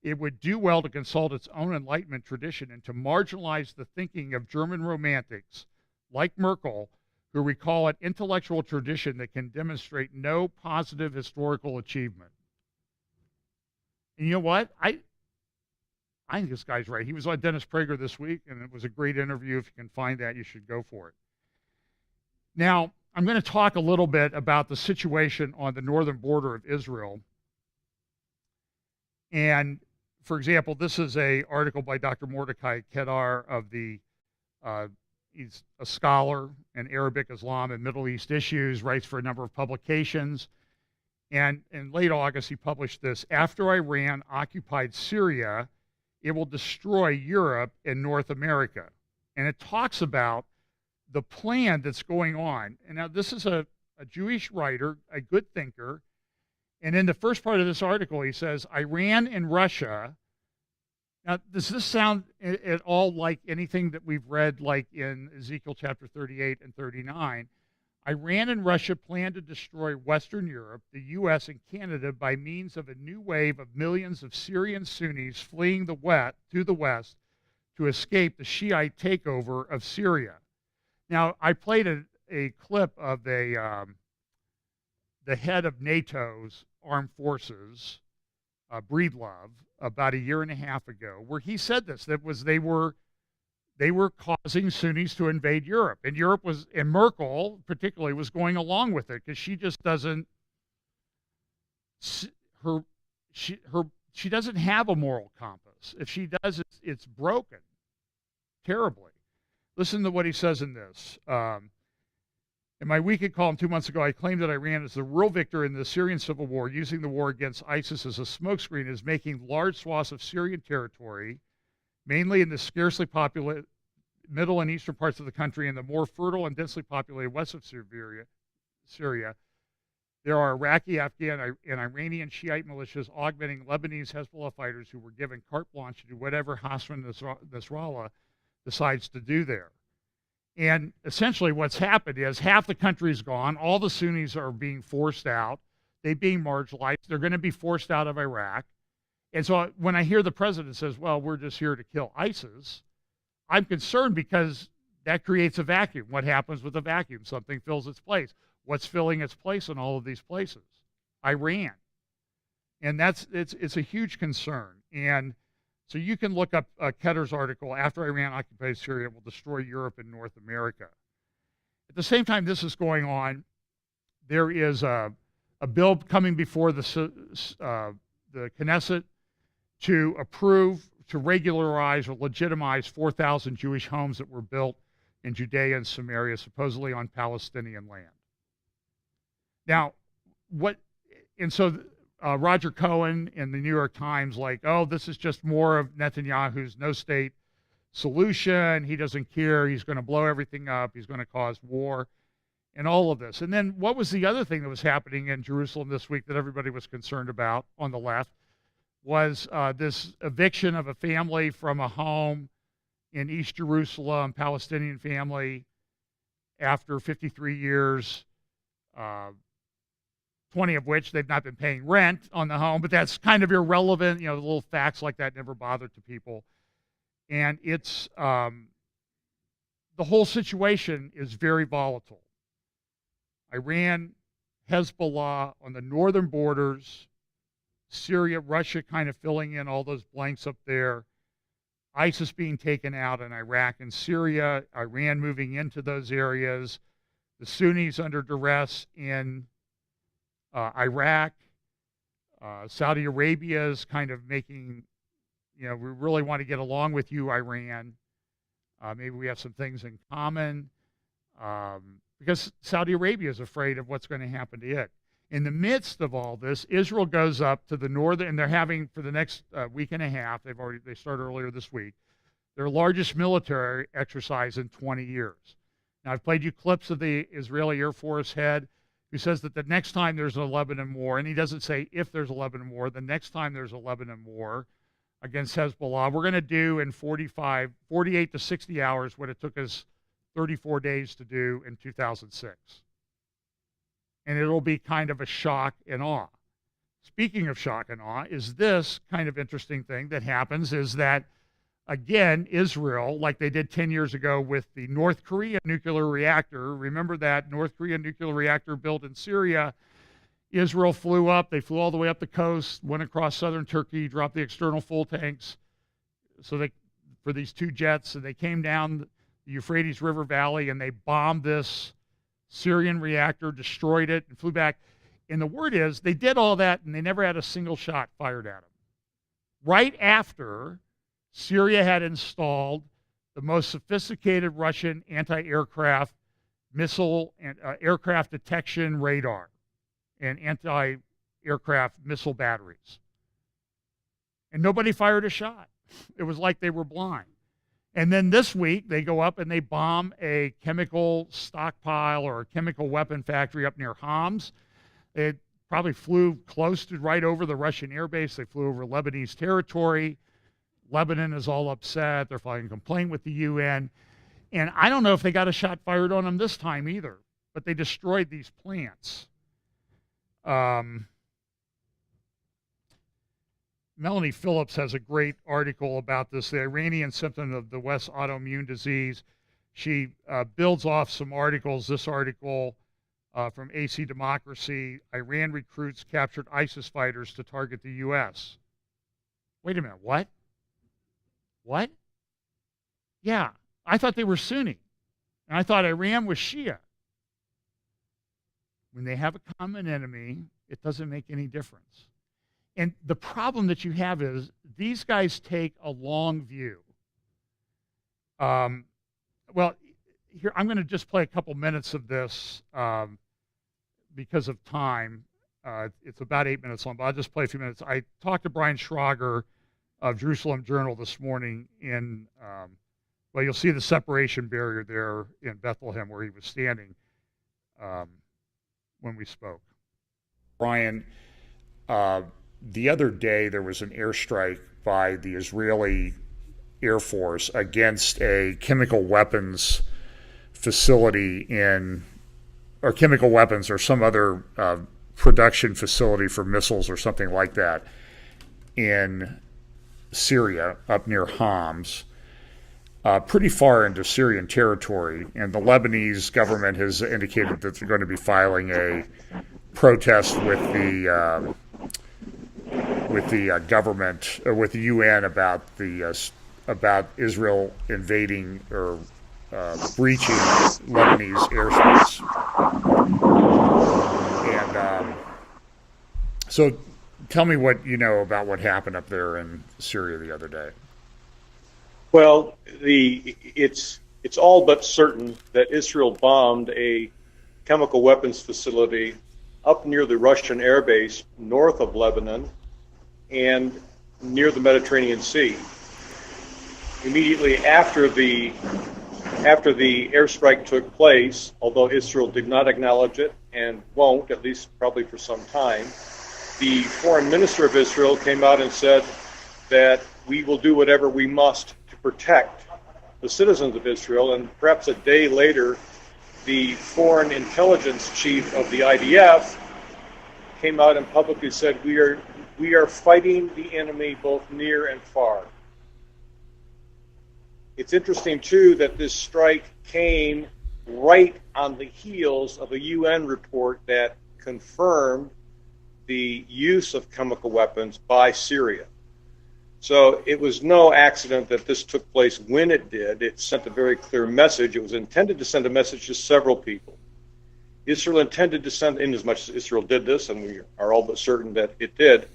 it would do well to consult its own Enlightenment tradition and to marginalize the thinking of German romantics like Merkel, who recall an intellectual tradition that can demonstrate no positive historical achievement. And you know what? I think this guy's right. He was on Dennis Prager this week, and it was a great interview. If you can find that, you should go for it. Now, I'm going to talk a little bit about the situation on the northern border of Israel. And for example, this is a article by Dr. Mordecai Kedar of the, he's a scholar in Arabic, Islam, and Middle East issues, writes for a number of publications. And in late August, he published this: after Iran occupied Syria, it will destroy Europe and North America. And it talks about the plan that's going on. And now this is a Jewish writer, a good thinker. And in the first part of this article, he says, Iran and Russia. Now, does this sound at all like anything that we've read, like in Ezekiel chapter 38 and 39? Iran and Russia plan to destroy Western Europe, the U.S., and Canada by means of a new wave of millions of Syrian Sunnis fleeing to the west to escape the Shiite takeover of Syria. Now, I played a clip of the head of NATO's armed forces, Breedlove, about a year and a half ago, where he said this, they were causing Sunnis to invade Europe, and and Merkel particularly was going along with it because she just doesn't, she doesn't have a moral compass. If she does, it's broken terribly. Listen to what he says in this. In my weekend column 2 months ago, I claimed that Iran is the real victor in the Syrian civil war, using the war against ISIS as a smokescreen, is making large swaths of Syrian territory, mainly in the scarcely populated middle and eastern parts of the country and the more fertile and densely populated west of Syria. There are Iraqi, Afghan, and Iranian Shiite militias augmenting Lebanese Hezbollah fighters who were given carte blanche to do whatever Hassan Nasrallah decides to do there. And essentially what's happened is half the country's gone. All the Sunnis are being forced out. They're being marginalized. They're going to be forced out of Iraq. And so when I hear the president says, well, we're just here to kill ISIS, I'm concerned because that creates a vacuum. What happens with a vacuum? Something fills its place. What's filling its place in all of these places? Iran. And it's a huge concern. And so you can look up Kedar's article, After Iran Occupies Syria, It Will Destroy Europe and North America. At the same time this is going on, there is a bill coming before the Knesset to approve, to regularize or legitimize 4,000 Jewish homes that were built in Judea and Samaria, supposedly on Palestinian land. Now, Roger Cohen in the New York Times, like, oh, this is just more of Netanyahu's no state solution. He doesn't care. He's going to blow everything up. He's going to cause war and all of this. And then what was the other thing that was happening in Jerusalem this week that everybody was concerned about on the left was this eviction of a family from a home in East Jerusalem, Palestinian family, after 53 years, 20 of which they've not been paying rent on the home, but that's kind of irrelevant. You know, the little facts like that never bothered to people. And it's, the whole situation is very volatile. Iran, Hezbollah on the northern borders, Syria, Russia kind of filling in all those blanks up there, ISIS being taken out in Iraq and Syria, Iran moving into those areas, the Sunnis under duress in Iraq, Saudi Arabia is kind of making, you know, we really want to get along with you, Iran. Maybe we have some things in common because Saudi Arabia is afraid of what's going to happen to it. In the midst of all this, Israel goes up to the northern, and they're having for the next week and a half, they started earlier this week, their largest military exercise in 20 years. Now, I've played you clips of the Israeli Air Force head who says that the next time there's a Lebanon war, and he doesn't say if there's a Lebanon war, the next time there's a Lebanon war against Hezbollah, we're going to do in 48 to 60 hours what it took us 34 days to do in 2006. And it'll be kind of a shock and awe. Speaking of shock and awe, is this kind of interesting thing that happens is that, again, Israel, like they did 10 years ago with the North Korea nuclear reactor, remember that North Korea nuclear reactor built in Syria, Israel flew up, they flew all the way up the coast, went across southern Turkey, dropped the external fuel tanks for these two jets, and they came down the Euphrates River Valley and they bombed this Syrian reactor, destroyed it, and flew back. And the word is they did all that and they never had a single shot fired at them. right after Syria had installed the most sophisticated Russian anti-aircraft missile and aircraft detection radar and anti-aircraft missile batteries. And nobody fired a shot. It was like they were blind. And then this week, they go up and they bomb a chemical stockpile or a chemical weapon factory up near Homs. It probably flew close to right over the Russian airbase. They flew over Lebanese territory. Lebanon is all upset. They're filing a complaint with the UN. And I don't know if they got a shot fired on them this time either, but they destroyed these plants. Melanie Phillips has a great article about this, the Iranian symptom of the West autoimmune disease. She builds off some articles. This article from AC Democracy, Iran recruits captured ISIS fighters to target the U.S. Wait a minute, what? What? Yeah, I thought they were Sunni, and I thought Iran was Shia. When they have a common enemy, it doesn't make any difference. And the problem that you have is these guys take a long view. Well, here I'm going to just play a couple minutes of this because of time. It's about 8 minutes long, but I'll just play a few minutes. I talked to Brian Schrager of Jerusalem Journal this morning in, well, you'll see the separation barrier there in Bethlehem where he was standing when we spoke. Brian, the other day there was an airstrike by the Israeli Air Force against a chemical weapons facility or chemical weapons or some other production facility for missiles or something like that in Syria, up near Homs, pretty far into Syrian territory. And the Lebanese government has indicated that they're going to be filing a protest with the government or with the UN about Israel invading or breaching Lebanese airspace. And so tell me what you know about what happened up there in Syria the other day. Well, it's all but certain that Israel bombed a chemical weapons facility up near the Russian airbase north of Lebanon and near the Mediterranean Sea. Immediately after the airstrike took place, although Israel did not acknowledge it and won't, at least probably for some time, the foreign minister of Israel came out and said that we will do whatever we must to protect the citizens of Israel. And perhaps a day later, the foreign intelligence chief of the IDF came out and publicly said, we are fighting the enemy both near and far. It's interesting, too, that this strike came right on the heels of a UN report that confirmed the use of chemical weapons by Syria. So it was no accident that this took place when it did. It sent a very clear message. It was intended to send a message to several people. Israel intended to send, in as much as Israel did this, and we are all but certain that it did,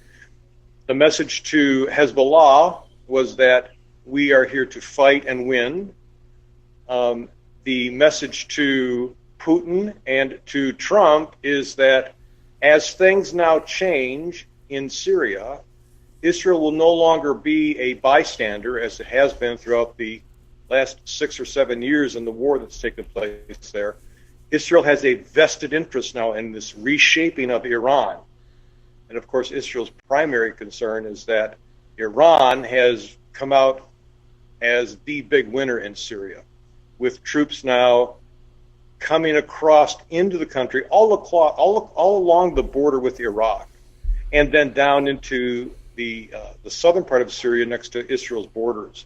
the message to Hezbollah was that we are here to fight and win. The message to Putin and to Trump is that as things now change in Syria, Israel will no longer be a bystander, as it has been throughout the last 6 or 7 years in the war that's taken place there. Israel has a vested interest now in this reshaping of Iran. And of course, Israel's primary concern is that Iran has come out as the big winner in Syria, with troops now coming across into the country, all along the border with Iraq, and then down into the southern part of Syria next to Israel's borders.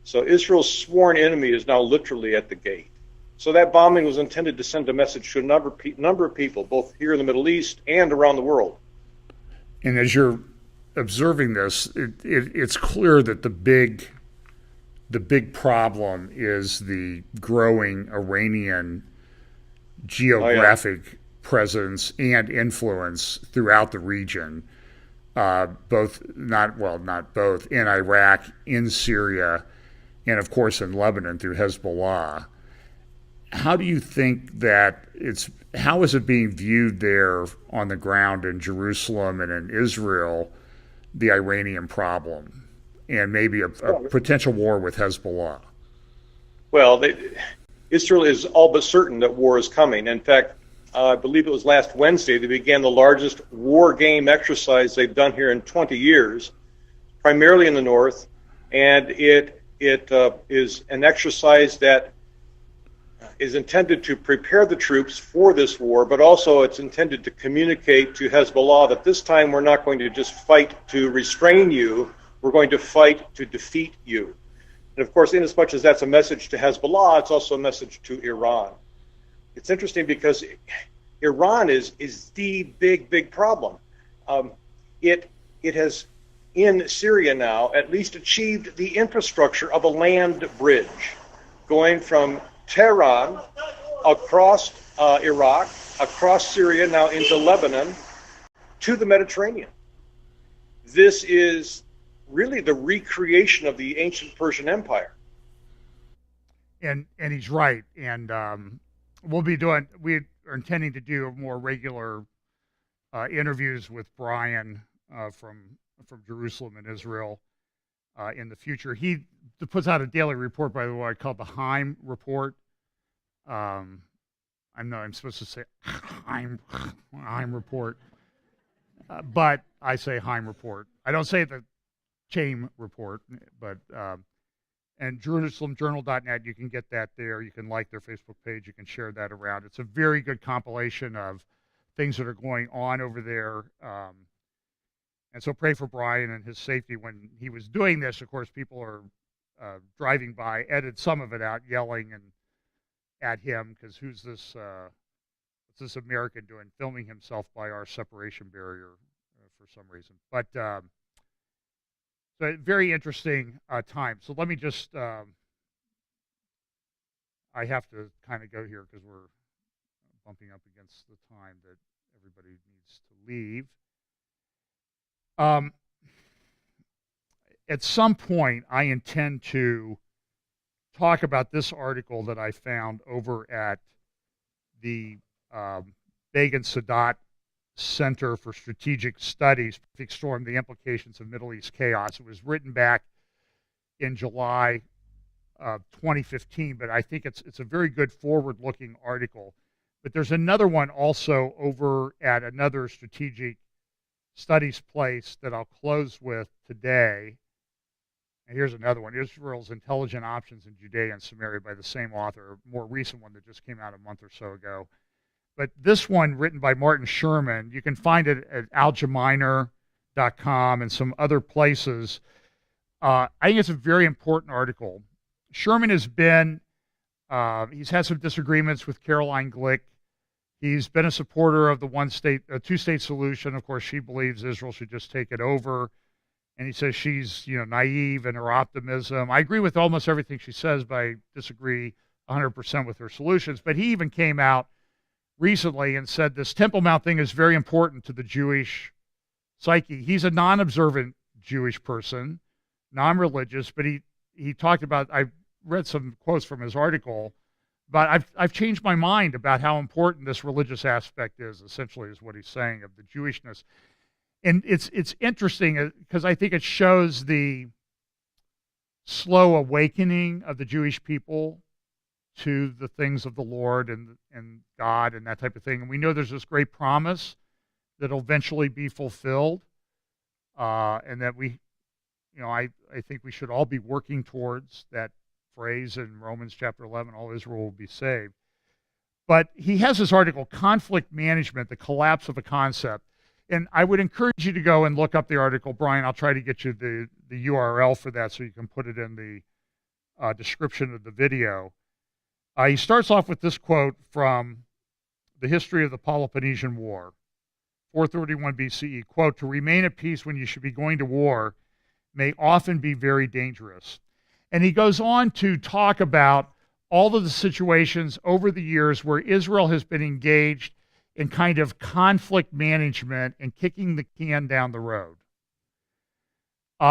So Israel's sworn enemy is now literally at the gate. So that bombing was intended to send a message to a number of people, both here in the Middle East and around the world. And as you're observing this, it's clear that the big problem is the growing Iranian geographic presence and influence throughout the region. not both, in Iraq, in Syria, and of course in Lebanon through Hezbollah. How do you think that how is it being viewed there on the ground in Jerusalem and in Israel, the Iranian problem, and maybe a potential war with Hezbollah? Well, Israel is all but certain that war is coming. In fact, I believe it was last Wednesday they began the largest war game exercise they've done here in 20 years, primarily in the north, and it is an exercise that is intended to prepare the troops for this war, but also it's intended to communicate to Hezbollah that this time we're not going to just fight to restrain you, we're going to fight to defeat you. And of course, in as much as that's a message to Hezbollah, it's also a message to Iran. It's interesting because Iran is the big problem. It has, in Syria now, at least achieved the infrastructure of a land bridge going from Tehran across Iraq, across Syria, now into Lebanon, to the Mediterranean. This is really the recreation of the ancient Persian Empire. And he's right. And we are intending to do more regular interviews with Brian from Jerusalem and Israel in the future. He puts out a daily report, by the way, called the Haim Report. I'm supposed to say Haim Report, but I say Haim Report. I don't say the Chaim Report, but and JerusalemJournal.net, you can get that there. You can like their Facebook page. You can share that around. It's a very good compilation of things that are going on over there. And so pray for Brian and his safety. When he was doing this, of course, people are driving by, edited some of it out, yelling and at him because what's this American doing, filming himself by our separation barrier for some reason. But so very interesting time. So let me just, I have to kind of go here because we're bumping up against the time that everybody needs to leave. At some point, I intend to talk about this article that I found over at the Begin Sadat Center for Strategic Studies, Prophetic Storm, The Implications of Middle East Chaos. It was written back in July of 2015, but I think it's a very good forward-looking article. But there's another one also over at another strategic studies place that I'll close with today. And here's another one, Israel's Intelligent Options in Judea and Samaria, by the same author, a more recent one that just came out a month or so ago. But this one, written by Martin Sherman, you can find it at aljaminer.com and some other places. I think it's a very important article. Sherman has been, he's had some disagreements with Caroline Glick. He's been a supporter of the two-state solution. Of course, she believes Israel should just take it over. And he says she's, naive in her optimism. I agree with almost everything she says, but I disagree 100% with her solutions. But he even came out recently and said this Temple Mount thing is very important to the Jewish psyche. He's a non-observant Jewish person, non-religious, but he talked about, I read some quotes from his article, but I've changed my mind about how important this religious aspect is, essentially, is what he's saying, of the Jewishness. And it's interesting because I think it shows the slow awakening of the Jewish people to the things of the Lord and God and that type of thing. And we know there's this great promise that will eventually be fulfilled, and that I think we should all be working towards that phrase in Romans chapter 11, all Israel will be saved. But he has this article, Conflict Management, the Collapse of a Concept. And I would encourage you to go and look up the article. Brian, I'll try to get you the URL for that so you can put it in the description of the video. He starts off with this quote from the history of the Peloponnesian War, 431 BCE, quote, "To remain at peace when you should be going to war may often be very dangerous." And he goes on to talk about all of the situations over the years where Israel has been engaged in kind of conflict management and kicking the can down the road.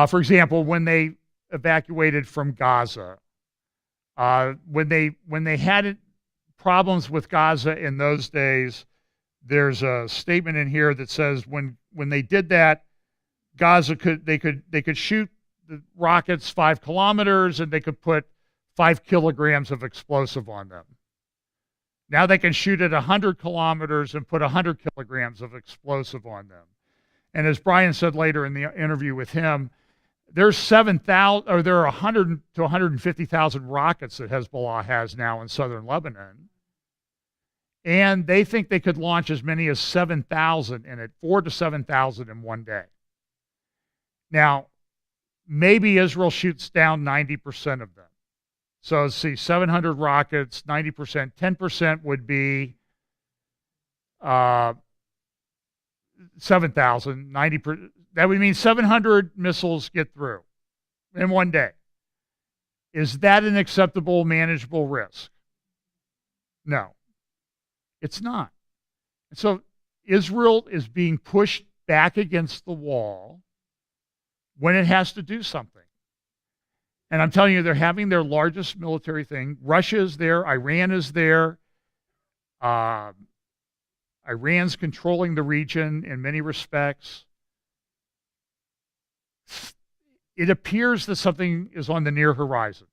For example, when they evacuated from Gaza, when they had problems with Gaza in those days, there's a statement in here that says when they did that, Gaza could shoot the rockets 5 kilometers and they could put 5 kilograms of explosive on them. Now they can shoot at 100 kilometers and put 100 kilograms of explosive on them. And as Brian said later in the interview with him, there's 7,000, or there are 100 to 150,000 rockets that Hezbollah has now in southern Lebanon. And they think they could launch as many as 7,000 in it, 4 to 7,000 in one day. Now, maybe Israel shoots down 90% of them. So let's see, 700 rockets, 90%, 10% would be 7,000, 90%. That would mean 700 missiles get through in one day. Is that an acceptable, manageable risk? No, it's not. So Israel is being pushed back against the wall when it has to do something. And I'm telling you, they're having their largest military thing. Russia is there. Iran is there. Iran's controlling the region in many respects. It appears that something is on the near horizon.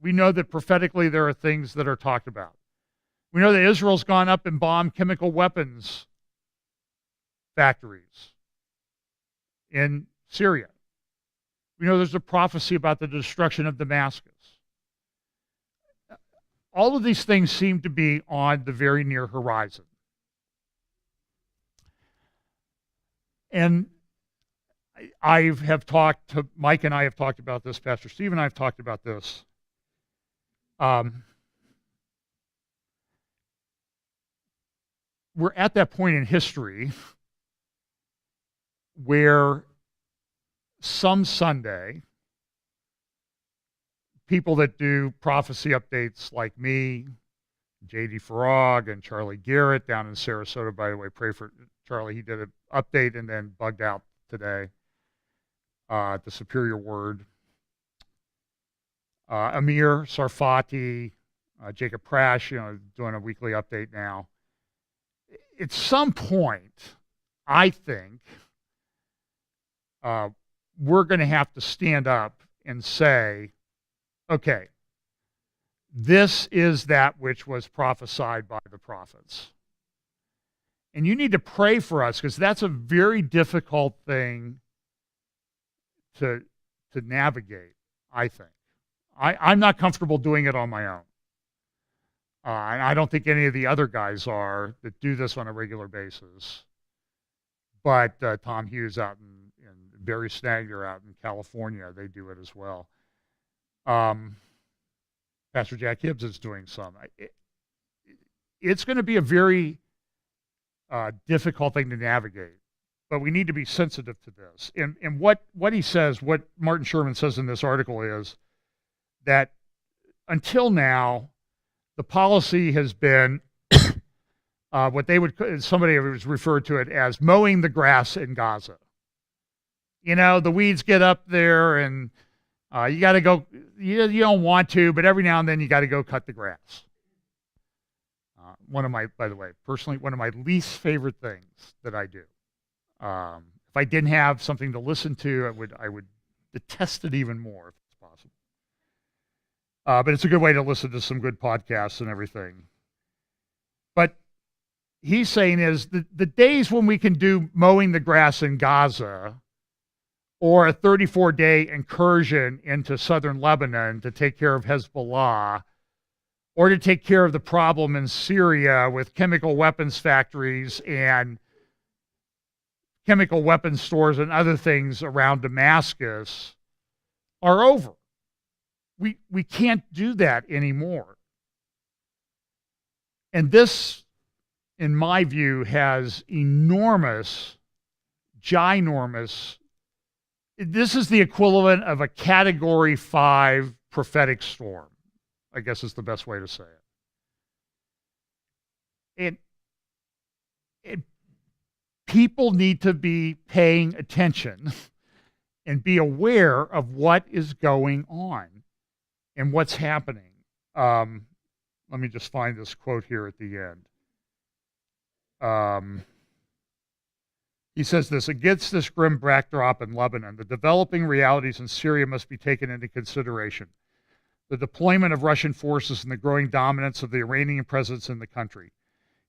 We know that prophetically there are things that are talked about. We know that Israel's gone up and bombed chemical weapons factories in Syria. We know there's a prophecy about the destruction of Damascus. All of these things seem to be on the very near horizon. And I have talked to Mike, and I have talked about this, Pastor Steve and I have talked about this. We're at that point in history where some Sunday, people that do prophecy updates like me, J.D. Farag, and Charlie Garrett down in Sarasota, by the way, pray for Charlie. He did an update and then bugged out today. The Superior Word. Amir Sarfati, Jacob Prash, doing a weekly update now. At some point, I think we're going to have to stand up and say, okay, this is that which was prophesied by the prophets. And you need to pray for us, because that's a very difficult thing to navigate, I think. I'm not comfortable doing it on my own. And I don't think any of the other guys are that do this on a regular basis. But Tom Hughes out and Barry Snagger out in California, they do it as well. Pastor Jack Hibbs is doing some. It's going to be a very difficult thing to navigate, but we need to be sensitive to this. And what he says, what Martin Sherman says in this article is that until now, the policy has been what they would, somebody was referred to it as mowing the grass in Gaza. The weeds get up there and you got to go, you don't want to, but every now and then you got to go cut the grass. By the way, personally, one of my least favorite things that I do. If I didn't have something to listen to, I would detest it even more if it's possible. But it's a good way to listen to some good podcasts and everything. But he's saying is the days when we can do mowing the grass in Gaza or a 34-day incursion into southern Lebanon to take care of Hezbollah or to take care of the problem in Syria with chemical weapons factories and chemical weapons stores and other things around Damascus are over. We can't do that anymore. And this, in my view, has enormous, ginormous, this is the equivalent of a Category 5 prophetic storm, I guess is the best way to say it. And people need to be paying attention and be aware of what is going on and what's happening. Let me just find this quote here at the end. He says this: against this grim backdrop in Lebanon, the developing realities in Syria must be taken into consideration. The deployment of Russian forces and the growing dominance of the Iranian presence in the country.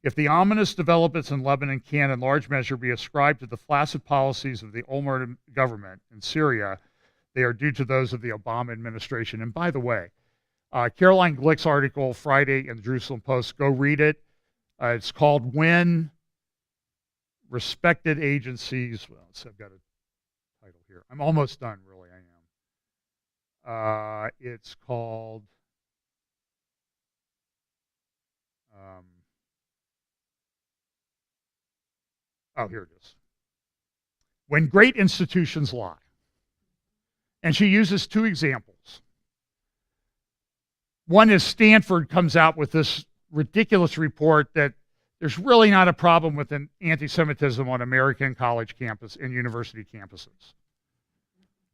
If the ominous developments in Lebanon can, in large measure, be ascribed to the flaccid policies of the Olmert government in Syria, they are due to those of the Obama administration. And by the way, Caroline Glick's article Friday in the Jerusalem Post, go read it. It's called When Respected Agencies, well, I've got a title here. I'm almost done, really, I am. It's called, here it is. When Great Institutions Lie. And she uses two examples. One is Stanford comes out with this ridiculous report that there's really not a problem with anti-Semitism on American college campus and university campuses.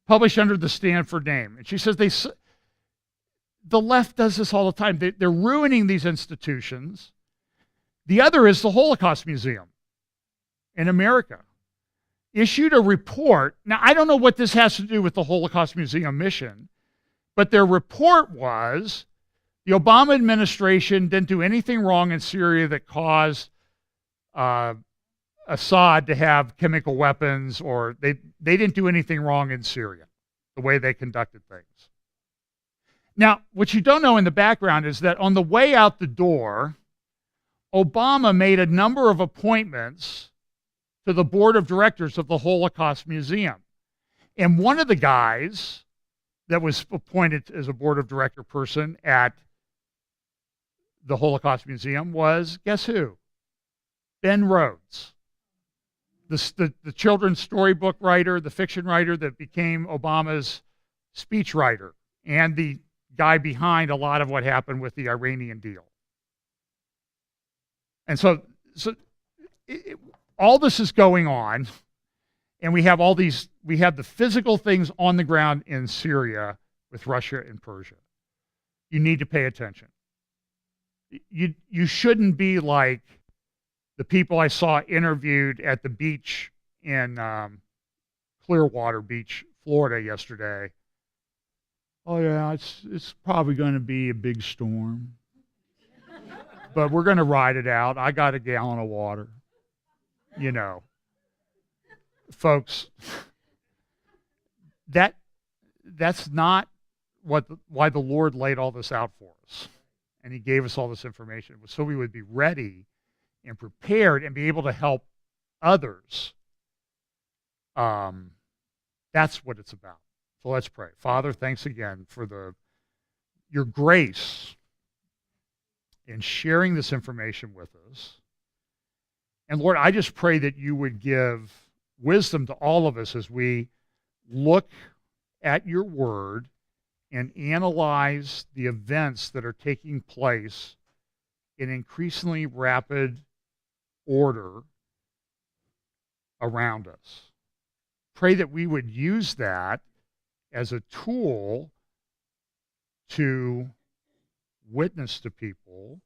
Published under the Stanford name. And she says the left does this all the time. They're ruining these institutions. The other is the Holocaust Museum in America. Issued a report. Now, I don't know what this has to do with the Holocaust Museum mission, but their report was the Obama administration didn't do anything wrong in Syria that caused Assad to have chemical weapons, or they didn't do anything wrong in Syria, the way they conducted things. Now, what you don't know in the background is that on the way out the door, Obama made a number of appointments to the board of directors of the Holocaust Museum. And one of the guys that was appointed as a board of director person at the Holocaust Museum was, guess who? Ben Rhodes, the children's storybook writer, the fiction writer that became Obama's speechwriter, and the guy behind a lot of what happened with the Iranian deal. And so all this is going on, and we have the physical things on the ground in Syria with Russia and Persia. You need to pay attention. You shouldn't be like the people I saw interviewed at the beach in Clearwater Beach, Florida yesterday. Oh yeah, it's probably going to be a big storm, but we're going to ride it out. I got a gallon of water. You know, folks, that's not why the Lord laid all this out for us. And he gave us all this information. It was so we would be ready and prepared and be able to help others. That's what it's about. So let's pray. Father, thanks again for your grace in sharing this information with us. And Lord, I just pray that you would give wisdom to all of us as we look at your word and analyze the events that are taking place in increasingly rapid order around us. Pray that we would use that as a tool to witness to people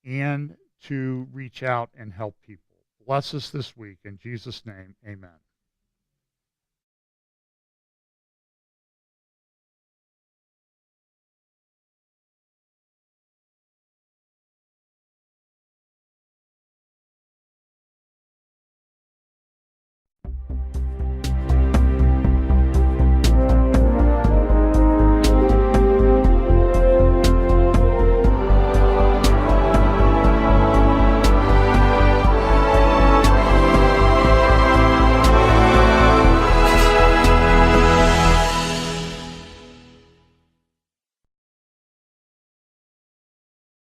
and to reach out and help people. Bless us this week. In Jesus' name, amen.